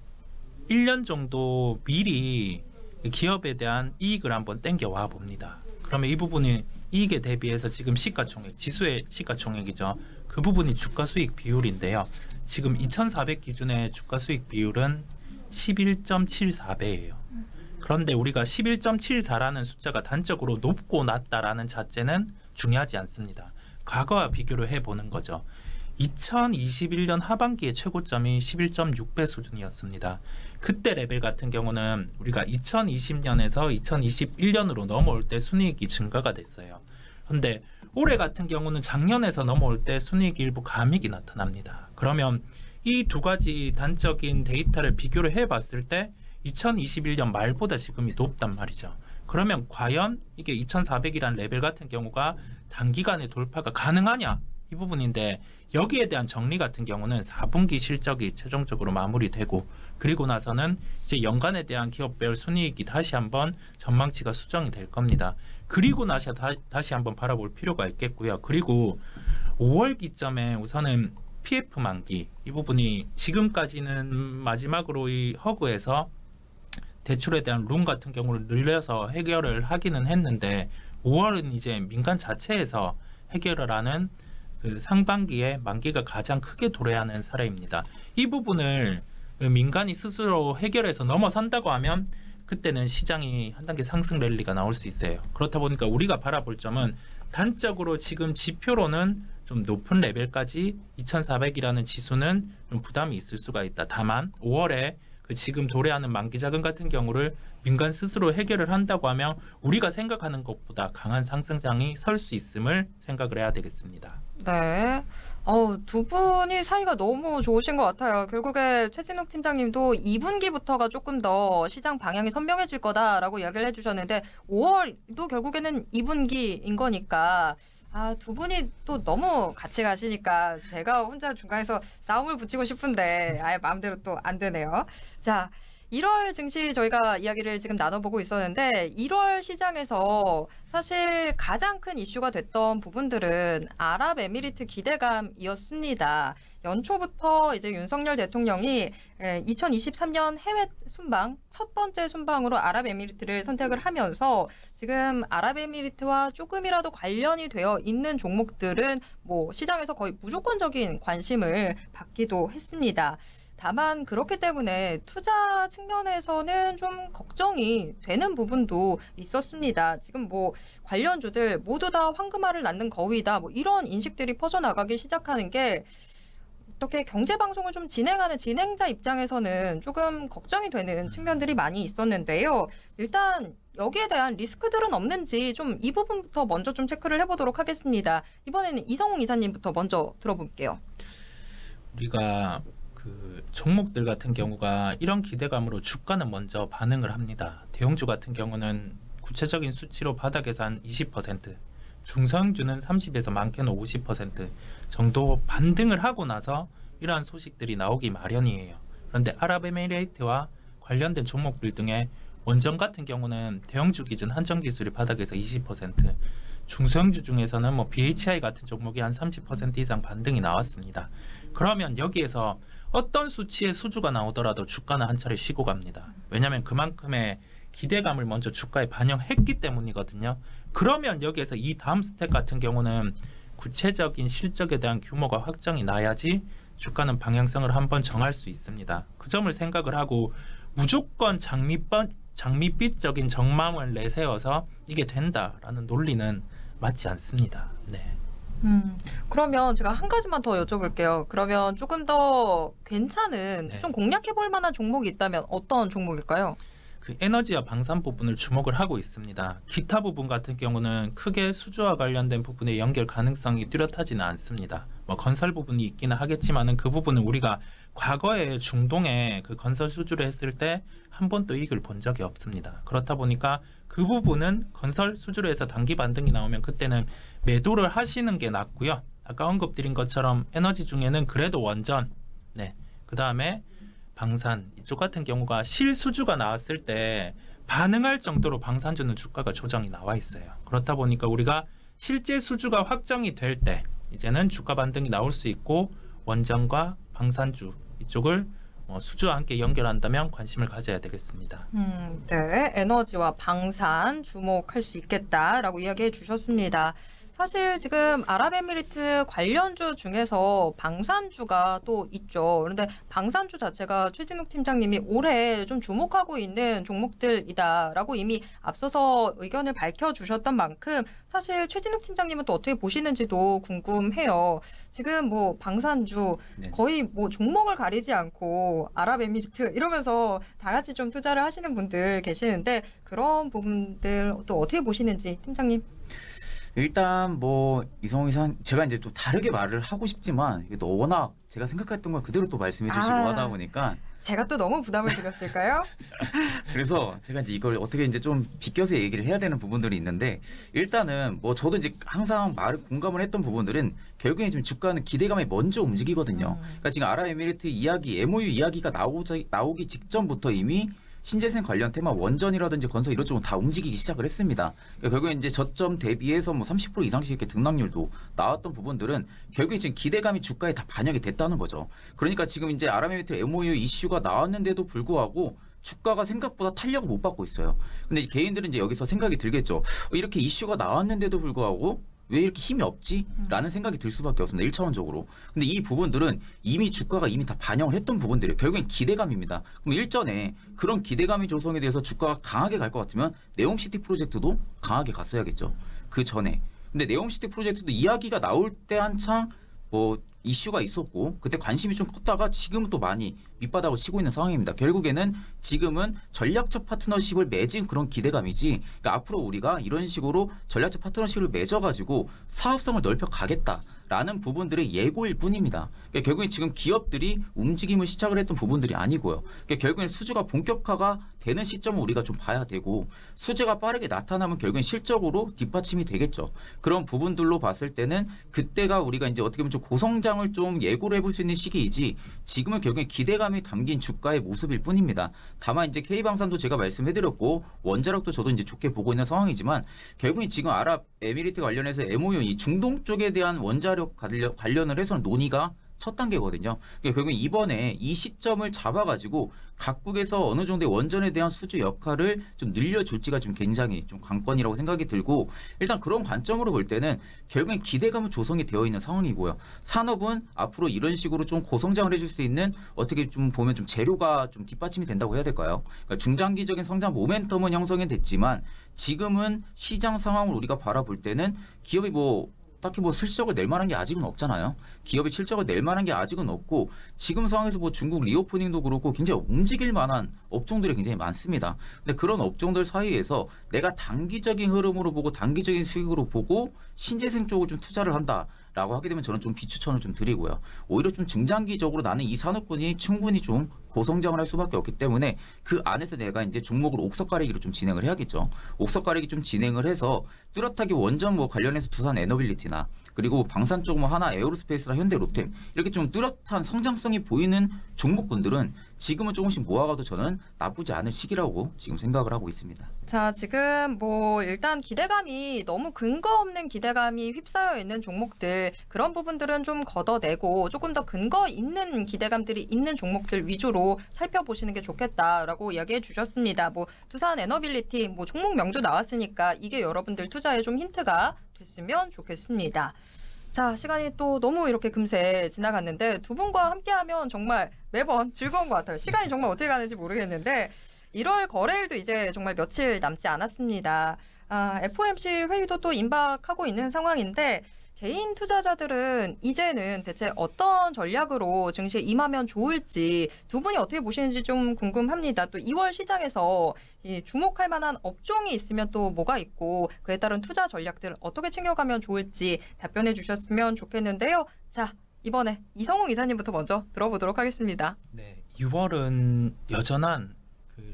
1년 정도 미리 기업에 대한 이익을 한번 땡겨와 봅니다. 그러면 이 부분이 이익에 대비해서 지금 시가총액, 지수의 시가총액이죠. 그 부분이 주가 수익 비율인데요. 지금 2400 기준의 주가 수익 비율은 11.74배예요. 그런데 우리가 11.74라는 숫자가 단적으로 높고 낮다라는 자체는 중요하지 않습니다. 과거와 비교를 해보는 거죠. 2021년 하반기의 최고점이 11.6배 수준이었습니다. 그때 레벨 같은 경우는 우리가 2020년에서 2021년으로 넘어올 때 순이익이 증가가 됐어요. 그런데 올해 같은 경우는 작년에서 넘어올 때 순이익 일부 감익이 나타납니다. 그러면 이 두 가지 단적인 데이터를 비교를 해봤을 때 2021년 말보다 지금이 높단 말이죠. 그러면 과연 이게 2400이라는 레벨 같은 경우가 단기간에 돌파가 가능하냐? 이 부분인데 여기에 대한 정리 같은 경우는 4분기 실적이 최종적으로 마무리되고 그리고 나서는 이제 연간에 대한 기업별 순이익이 다시 한번 전망치가 수정이 될 겁니다. 그리고 나서 다시 한번 바라볼 필요가 있겠고요. 그리고 5월 기점에 우선은 PF 만기 이 부분이 지금까지는 마지막으로 이 허그에서 대출에 대한 룸 같은 경우를 늘려서 해결을 하기는 했는데 5월은 이제 민간 자체에서 해결을 하는 그 상반기에 만기가 가장 크게 도래하는 사례입니다. 이 부분을 민간이 스스로 해결해서 넘어선다고 하면 그때는 시장이 한 단계 상승 랠리가 나올 수 있어요. 그렇다 보니까 우리가 바라볼 점은 단적으로 지금 지표로는 좀 높은 레벨까지 2400이라는 지수는 좀 부담이 있을 수가 있다. 다만 5월에 그 지금 도래하는 만기 자금 같은 경우를 민간 스스로 해결을 한다고 하면 우리가 생각하는 것보다 강한 상승장이 설 수 있음을 생각을 해야 되겠습니다. 네. 두 분이 사이가 너무 좋으신 것 같아요. 결국에 최진욱 팀장님도 2분기부터가 조금 더 시장 방향이 선명해질 거다라고 이야기를 해주셨는데 5월도 결국에는 2분기인 거니까 두 분이 또 너무 같이 가시니까 제가 혼자 중간에서 싸움을 붙이고 싶은데 아예 마음대로 또 안 되네요. 자, 1월 증시 저희가 이야기를 지금 나눠보고 있었는데 1월 시장에서 사실 가장 큰 이슈가 됐던 부분들은 아랍에미리트 기대감이었습니다. 연초부터 이제 윤석열 대통령이 2023년 해외 순방 첫 번째 순방으로 아랍에미리트를 선택을 하면서 지금 아랍에미리트와 조금이라도 관련이 되어 있는 종목들은 뭐 시장에서 거의 무조건적인 관심을 받기도 했습니다. 다만 그렇기 때문에 투자 측면에서는 좀 걱정이 되는 부분도 있었습니다. 지금 뭐 관련주들 모두 다 황금알을 낳는 거위다 뭐 이런 인식들이 퍼져나가기 시작하는 게 어떻게 경제방송을 좀 진행하는 진행자 입장에서는 조금 걱정이 되는 측면들이 많이 있었는데요. 일단 여기에 대한 리스크들은 없는지 좀 이 부분부터 먼저 좀 체크를 해보도록 하겠습니다. 이번에는 이성웅 이사님부터 먼저 들어볼게요. 우리가 그 종목들 같은 경우가 이런 기대감으로 주가는 먼저 반응을 합니다. 대형주 같은 경우는 구체적인 수치로 바닥에서 한 20%, 중소형주는 30에서 많게는 50% 정도 반등을 하고 나서 이러한 소식들이 나오기 마련이에요. 그런데 아랍에미레이트와 관련된 종목들 등의 원전 같은 경우는 대형주 기준 한정기술이 바닥에서 20%, 중소형주 중에서는 뭐 BHI 같은 종목이 한 30% 이상 반등이 나왔습니다. 그러면 여기에서 어떤 수치의 수주가 나오더라도 주가는 한 차례 쉬고 갑니다. 왜냐하면 그만큼의 기대감을 먼저 주가에 반영했기 때문이거든요. 그러면 여기에서 이 다음 스텝 같은 경우는 구체적인 실적에 대한 규모가 확정이 나야지 주가는 방향성을 한번 정할 수 있습니다. 그 점을 생각을 하고 무조건 장밋빛적인 전망을 내세워서 이게 된다라는 논리는 맞지 않습니다. 네. 그러면 제가 한 가지만 더 여쭤볼게요. 그러면 조금 더 괜찮은 네. 좀 공략해볼 만한 종목이 있다면 어떤 종목일까요? 그 에너지와 방산 부분을 주목을 하고 있습니다. 기타 부분 같은 경우는 크게 수주와 관련된 부분의 연결 가능성이 뚜렷하지는 않습니다. 뭐 건설 부분이 있기는 하겠지만은 그 부분은 우리가 과거에 중동에 그 건설 수주를 했을 때 한 번도 이익을 본 적이 없습니다. 그렇다 보니까 그 부분은 건설 수주로 해서 단기 반등이 나오면 그때는 매도를 하시는 게 낫고요. 아까 언급드린 것처럼 에너지 중에는 그래도 원전, 그 다음에 방산 이쪽 같은 경우가 실수주가 나왔을 때 반응할 정도로 방산주는 주가가 조정이 나와 있어요. 그렇다 보니까 우리가 실제 수주가 확정이 될 때 이제는 주가 반등이 나올 수 있고 원전과 방산주 이쪽을 수주와 함께 연결한다면 관심을 가져야 되겠습니다. 네, 에너지와 방산 주목할 수 있겠다라고 이야기해 주셨습니다. 사실 지금 아랍에미리트 관련주 중에서 방산주가 또 있죠. 그런데 방산주 자체가 최진욱 팀장님이 올해 좀 주목하고 있는 종목들이다라고 이미 앞서서 의견을 밝혀주셨던 만큼 사실 최진욱 팀장님은 또 어떻게 보시는지도 궁금해요. 지금 뭐 방산주 거의 뭐 종목을 가리지 않고 아랍에미리트 이러면서 다 같이 좀 투자를 하시는 분들 계시는데 그런 부분들 또 어떻게 보시는지 팀장님. 일단 뭐 이성우 이상 제가 이제 좀 다르게 말을 하고 싶지만 이게 또 워낙 제가 생각했던 걸 그대로 또 말씀해 주시고 하다 보니까 제가 또 너무 부담을 드렸을까요? 그래서 제가 이제 이걸 어떻게 이제 좀 비껴서 얘기를 해야 되는 부분들이 있는데 일단은 뭐 저도 이제 항상 말을 공감을 했던 부분들은 결국에 지금 주가는 기대감이 먼저 움직이거든요. 그러니까 지금 아랍에미리트 이야기, MOU 이야기가 나오기 직전부터 이미 신재생 관련 테마 원전이라든지 건설 이런 쪽은 다 움직이기 시작을 했습니다. 그러니까 결국에 이제 저점 대비해서 뭐 30% 이상씩 이렇게 등락률도 나왔던 부분들은 결국에 지금 기대감이 주가에 다 반영이 됐다는 거죠. 그러니까 지금 이제 아랍에미리트 MOU 이슈가 나왔는데도 불구하고 주가가 생각보다 탄력을 못 받고 있어요. 근데 이제 개인들은 이제 여기서 생각이 들겠죠. 이렇게 이슈가 나왔는데도 불구하고 왜 이렇게 힘이 없지? 라는 생각이 들 수밖에 없습니다. 1차원적으로. 근데 이 부분들은 이미 주가가 이미 다 반영을 했던 부분들이에요. 결국엔 기대감입니다. 그럼 일전에 그런 기대감이 조성이 돼서 주가가 강하게 갈 것 같으면 네옴시티 프로젝트도 강하게 갔어야겠죠. 그 전에. 근데 네옴시티 프로젝트도 이야기가 나올 때 한창 뭐 이슈가 있었고 그때 관심이 좀 컸다가 지금은 또 많이 밑바닥을 치고 있는 상황입니다. 결국에는 지금은 전략적 파트너십을 맺은 그런 기대감이지 그러니까 앞으로 우리가 이런 식으로 전략적 파트너십을 맺어가지고 사업성을 넓혀가겠다라는 부분들의 예고일 뿐입니다. 그러니까 결국엔 지금 기업들이 움직임을 시작을 했던 부분들이 아니고요. 그러니까 결국엔 수주가 본격화가 되는 시점을 우리가 좀 봐야 되고 수주가 빠르게 나타나면 결국엔 실적으로 뒷받침이 되겠죠. 그런 부분들로 봤을 때는 그때가 우리가 이제 어떻게 보면 좀 고성장을 좀 예고를 해볼 수 있는 시기이지 지금은 결국엔 기대감이 담긴 주가의 모습일 뿐입니다. 다만 이제 K방산도 제가 말씀해드렸고 원자력도 저도 이제 좋게 보고 있는 상황이지만 결국엔 지금 아랍에미리트 관련해서 MOU 이 중동 쪽에 대한 원자력 관련을 해서는 논의가 첫 단계거든요. 그러니까 결국 이번에 이 시점을 잡아가지고 각국에서 어느 정도의 원전에 대한 수주 역할을 좀 늘려줄지가 좀 굉장히 좀 관건이라고 생각이 들고 일단 그런 관점으로 볼 때는 결국엔 기대감은 조성이 되어 있는 상황이고요. 산업은 앞으로 이런 식으로 좀 고성장을 해줄 수 있는 어떻게 좀 보면 좀 재료가 좀 뒷받침이 된다고 해야 될까요? 그러니까 중장기적인 성장 모멘텀은 형성이 됐지만 지금은 시장 상황을 우리가 바라볼 때는 기업이 딱히 실적을 낼 만한 게 아직은 없잖아요. 기업이 실적을 낼 만한 게 아직은 없고 지금 상황에서 중국 리오프닝도 그렇고 굉장히 움직일 만한 업종들이 굉장히 많습니다. 근데 그런 업종들 사이에서 내가 단기적인 흐름으로 보고 단기적인 수익으로 보고 신재생 쪽을 좀 투자를 한다라고 하게 되면 저는 좀 비추천을 좀 드리고요. 오히려 좀 중장기적으로 나는 이 산업군이 충분히 좀 고성장을 할 수밖에 없기 때문에 그 안에서 내가 이제 종목을 옥석 가리기를 좀 진행을 해야겠죠. 옥석 가리기 좀 진행을 해서 뚜렷하게 원전 관련해서 두산 에너빌리티나 그리고 방산 쪽 하나 에어로스페이스나 현대 롯템 이렇게 좀 뚜렷한 성장성이 보이는 종목군들은 지금은 조금씩 모아가도 저는 나쁘지 않을 시기라고 지금 생각을 하고 있습니다. 자, 지금 일단 기대감이 너무 근거 없는 기대감이 휩싸여 있는 종목들 그런 부분들은 좀 걷어내고 조금 더 근거 있는 기대감들이 있는 종목들 위주로 살펴보시는 게 좋겠다라고 이야기해 주셨습니다. 두산 에너빌리티 종목명도 나왔으니까 이게 여러분들 투자에 좀 힌트가 됐으면 좋겠습니다. 자, 시간이 또 너무 이렇게 금세 지나갔는데 두 분과 함께하면 정말 매번 즐거운 것 같아요. 시간이 정말 어떻게 가는지 모르겠는데 1월 거래일도 이제 정말 며칠 남지 않았습니다. FOMC 회의도 또 임박하고 있는 상황인데 개인 투자자들은 이제는 대체 어떤 전략으로 증시에 임하면 좋을지 두 분이 어떻게 보시는지 좀 궁금합니다. 또 2월 시장에서 주목할 만한 업종이 있으면 또 뭐가 있고 그에 따른 투자 전략들 어떻게 챙겨가면 좋을지 답변해 주셨으면 좋겠는데요. 자, 이번에 이성웅 이사님부터 먼저 들어보도록 하겠습니다. 네, 6월은 여전한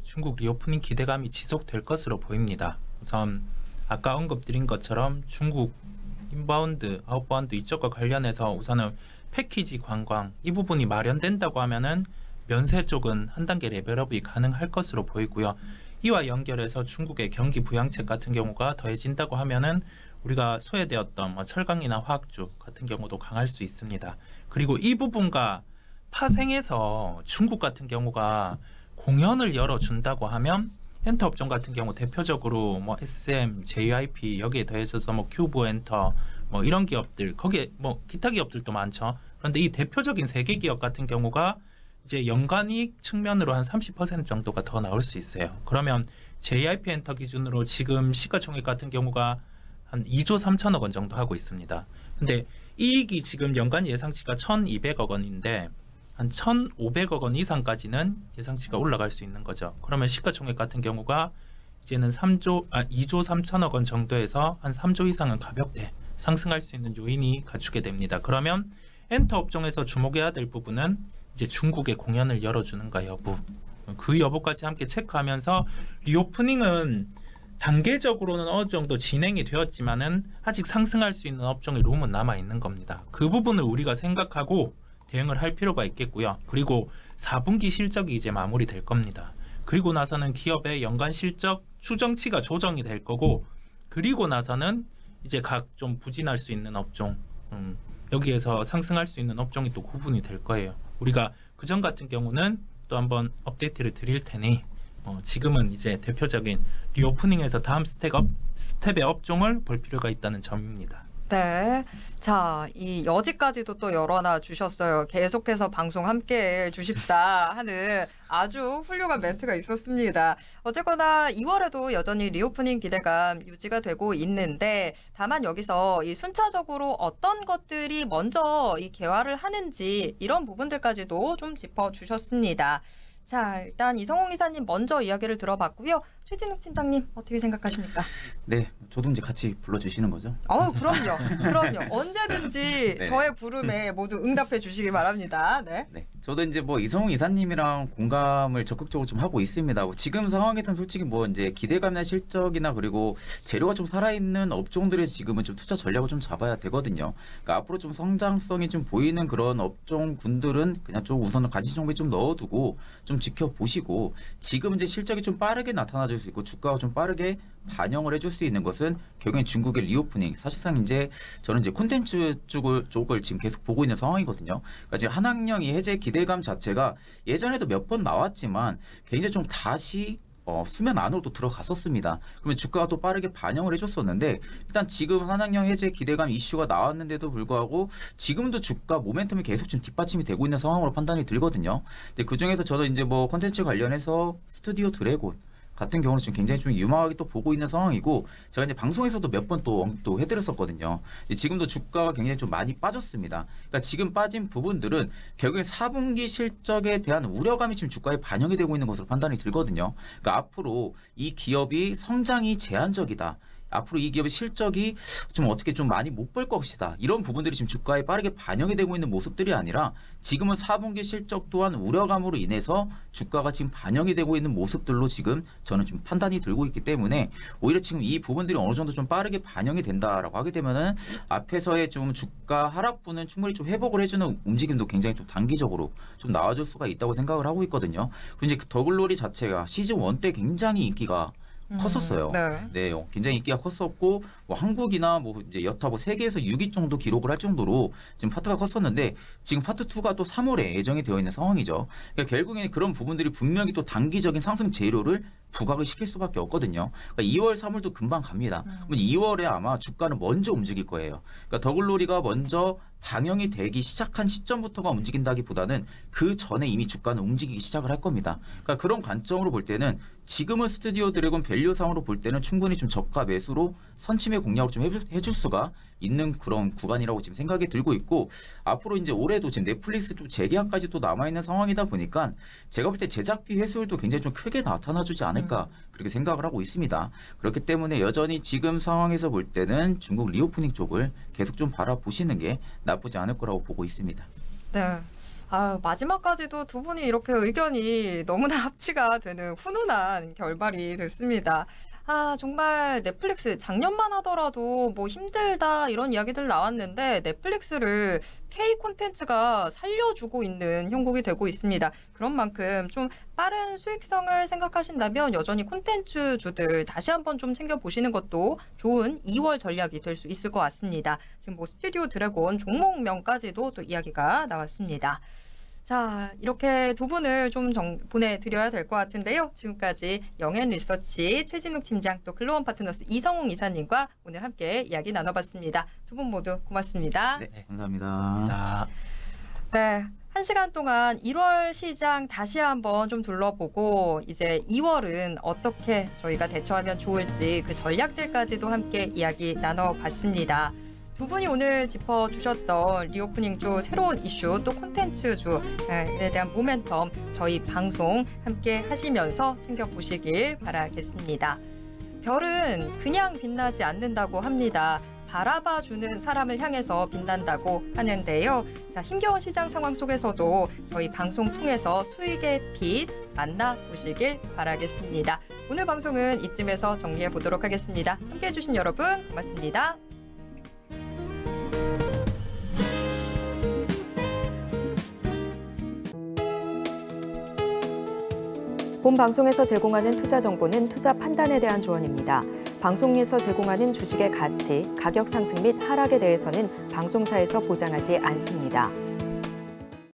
중국 리오프닝 기대감이 지속될 것으로 보입니다. 우선 아까 언급드린 것처럼 중국 인바운드, 아웃바운드 이쪽과 관련해서 우선은 패키지 관광 이 부분이 마련된다고 하면은 면세 쪽은 한 단계 레벨업이 가능할 것으로 보이고요. 이와 연결해서 중국의 경기 부양책 같은 경우가 더해진다고 하면은 우리가 소외되었던 철강이나 화학주 같은 경우도 강할 수 있습니다. 그리고 이 부분과 파생해서 중국 같은 경우가 공연을 열어준다고 하면 엔터 업종 같은 경우 대표적으로 SM, JYP 여기에 더해져서 큐브 엔터 이런 기업들 거기에 기타 기업들도 많죠. 그런데 이 대표적인 세계 기업 같은 경우가 이제 연간이익 측면으로 한 30% 정도가 더 나올 수 있어요. 그러면 JYP 엔터 기준으로 지금 시가총액 같은 경우가 한 2조 3천억 원 정도 하고 있습니다. 근데 이익이 지금 연간 예상치가 1,200억 원인데 한 1,500억 원 이상까지는 예상치가 올라갈 수 있는 거죠. 그러면 시가총액 같은 경우가 이제는 2조 3천억 원 정도에서 한 3조 이상은 가볍게 상승할 수 있는 요인이 갖추게 됩니다. 그러면 엔터 업종에서 주목해야 될 부분은 이제 중국의 공연을 열어주는가 여부, 그 여부까지 함께 체크하면서 리오프닝은 단계적으로는 어느 정도 진행이 되었지만은 아직 상승할 수 있는 업종의 룸은 남아 있는 겁니다. 그 부분을 우리가 생각하고 대응을 할 필요가 있겠고요. 그리고 4분기 실적이 이제 마무리될 겁니다. 그리고 나서는 기업의 연간 실적 추정치가 조정이 될 거고, 그리고 나서는 이제 각 좀 부진할 수 있는 업종, 여기에서 상승할 수 있는 업종이 또 구분이 될 거예요. 우리가 그전 같은 경우는 또 한번 업데이트를 드릴 테니 지금은 이제 대표적인 리오프닝에서 다음 스텝의 업종을 볼 필요가 있다는 점입니다. 네. 자, 이 여지까지도 또 열어놔 주셨어요. 계속해서 방송 함께 해주십사 하는 아주 훌륭한 멘트가 있었습니다. 어쨌거나 2월에도 여전히 리오프닝 기대감 유지가 되고 있는데, 다만 여기서 이 순차적으로 어떤 것들이 먼저 이 개화를 하는지 이런 부분들까지도 좀 짚어주셨습니다. 자, 일단 이성홍 이사님 먼저 이야기를 들어봤고요. 최진욱 팀장님 어떻게 생각하십니까? 네, 저도 이제 같이 불러주시는 거죠? 그럼요. 언제든지 네. 저의 부름에 모두 응답해 주시기 바랍니다. 네. 네, 저도 이제 뭐 이성웅 이사님이랑 공감을 적극적으로 좀 하고 있습니다. 지금 상황에서는 솔직히 뭐 이제 기대감이나 실적이나 그리고 재료가 좀 살아있는 업종들에 지금은 좀 투자 전략을 좀 잡아야 되거든요. 그러니까 앞으로 좀 성장성이 좀 보이는 그런 업종군들은 그냥 좀 우선은 가진 정보에 좀 넣어두고 좀 지켜보시고, 지금 이제 실적이 좀 빠르게 나타나줄 수 있고 주가가 좀 빠르게 반영을 해줄 수 있는 것은 결국엔 중국의 리오프닝, 사실상 이제 저는 이제 콘텐츠 쪽을 지금 계속 보고 있는 상황이거든요. 그러니까 지금 한학령이 해제 기대감 자체가 예전에도 몇 번 나왔지만 굉장히 좀 다시 수면 안으로 또 들어갔었습니다. 그러면 주가가 또 빠르게 반영을 해줬었는데, 일단 지금 한학령 해제 기대감 이슈가 나왔는데도 불구하고 지금도 주가 모멘텀이 계속 좀 뒷받침이 되고 있는 상황으로 판단이 들거든요. 근데 그 중에서 저도 이제 뭐 콘텐츠 관련해서 스튜디오 드래곤 같은 경우는 지금 굉장히 좀 유망하게 또 보고 있는 상황이고, 제가 이제 방송에서도 몇 번 또 해드렸었거든요. 지금도 주가가 굉장히 좀 많이 빠졌습니다. 그러니까 지금 빠진 부분들은 결국에 4분기 실적에 대한 우려감이 지금 주가에 반영이 되고 있는 것으로 판단이 들거든요. 그러니까 앞으로 이 기업이 성장이 제한적이다, 앞으로 이 기업의 실적이 좀 어떻게 좀 많이 못 볼 것이다, 이런 부분들이 지금 주가에 빠르게 반영이 되고 있는 모습들이 아니라 지금은 4분기 실적 또한 우려감으로 인해서 주가가 지금 반영이 되고 있는 모습들로 지금 저는 좀 판단이 들고 있기 때문에, 오히려 지금 이 부분들이 어느 정도 좀 빠르게 반영이 된다라고 하게 되면은 앞에서의 좀 주가 하락분은 충분히 좀 회복을 해주는 움직임도 굉장히 좀 단기적으로 좀 나와줄 수가 있다고 생각을 하고 있거든요. 그리고 이제 더글로리 자체가 시즌 1 때 굉장히 인기가 컸었어요. 네, 굉장히 인기가 컸었고, 뭐 한국이나 뭐 이제 여타 뭐 세계에서 6위 정도 기록을 할 정도로 지금 파트가 컸었는데, 지금 파트 2가 또 3월에 예정이 되어 있는 상황이죠. 그러니까 결국에는 그런 부분들이 분명히 또 단기적인 상승 재료를 부각을 시킬 수밖에 없거든요. 그러니까 2월, 3월도 금방 갑니다. 그러면 2월에 아마 주가는 먼저 움직일 거예요. 그러니까 더글로리가 먼저 방영이 되기 시작한 시점부터가 움직인다기보다는 그 전에 이미 주가는 움직이기 시작을 할 겁니다. 그러니까 그런 관점으로 볼 때는 지금은 스튜디오 드래곤 밸류상으로 볼 때는 충분히 좀 저가 매수로 선침해 공략을 좀 해줄 수가 있는 그런 구간이라고 지금 생각이 들고 있고, 앞으로 이제 올해도 지금 넷플릭스 또 재계약까지 또 남아있는 상황이다 보니까 제가 볼 때 제작비 회수율도 굉장히 좀 크게 나타나주지 않을까 그렇게 생각을 하고 있습니다. 그렇기 때문에 여전히 지금 상황에서 볼 때는 중국 리오프닝 쪽을 계속 좀 바라보시는 게 나쁘지 않을 거라고 보고 있습니다. 네. 마지막까지도 두 분이 이렇게 의견이 너무나 합치가 되는 훈훈한 결말이 됐습니다. 정말 넷플릭스 작년만 하더라도 뭐 힘들다 이런 이야기들 나왔는데, 넷플릭스를 K 콘텐츠가 살려주고 있는 형국이 되고 있습니다. 그런 만큼 좀 빠른 수익성을 생각하신다면 여전히 콘텐츠주들 다시 한번 좀 챙겨보시는 것도 좋은 2월 전략이 될 수 있을 것 같습니다. 지금 뭐 스튜디오 드래곤 종목명까지도 또 이야기가 나왔습니다. 자, 이렇게 두 분을 좀 보내드려야 될 것 같은데요. 지금까지 영앤리서치 최진욱 팀장, 또 글로원 파트너스 이성웅 이사님과 오늘 함께 이야기 나눠봤습니다. 두 분 모두 고맙습니다. 네, 감사합니다. 네, 1시간 동안 1월 시장 다시 한번 좀 둘러보고, 이제 2월은 어떻게 저희가 대처하면 좋을지 그 전략들까지도 함께 이야기 나눠봤습니다. 두 분이 오늘 짚어주셨던 리오프닝주 새로운 이슈 또 콘텐츠주에 대한 모멘텀 저희 방송 함께 하시면서 챙겨보시길 바라겠습니다. 별은 그냥 빛나지 않는다고 합니다. 바라봐주는 사람을 향해서 빛난다고 하는데요. 자, 힘겨운 시장 상황 속에서도 저희 방송 통해서 수익의 빛 만나보시길 바라겠습니다. 오늘 방송은 이쯤에서 정리해 보도록 하겠습니다. 함께해 주신 여러분 고맙습니다. 본 방송에서 제공하는 투자 정보는 투자 판단에 대한 조언입니다. 방송에서 제공하는 주식의 가치, 가격 상승 및 하락에 대해서는 방송사에서 보장하지 않습니다.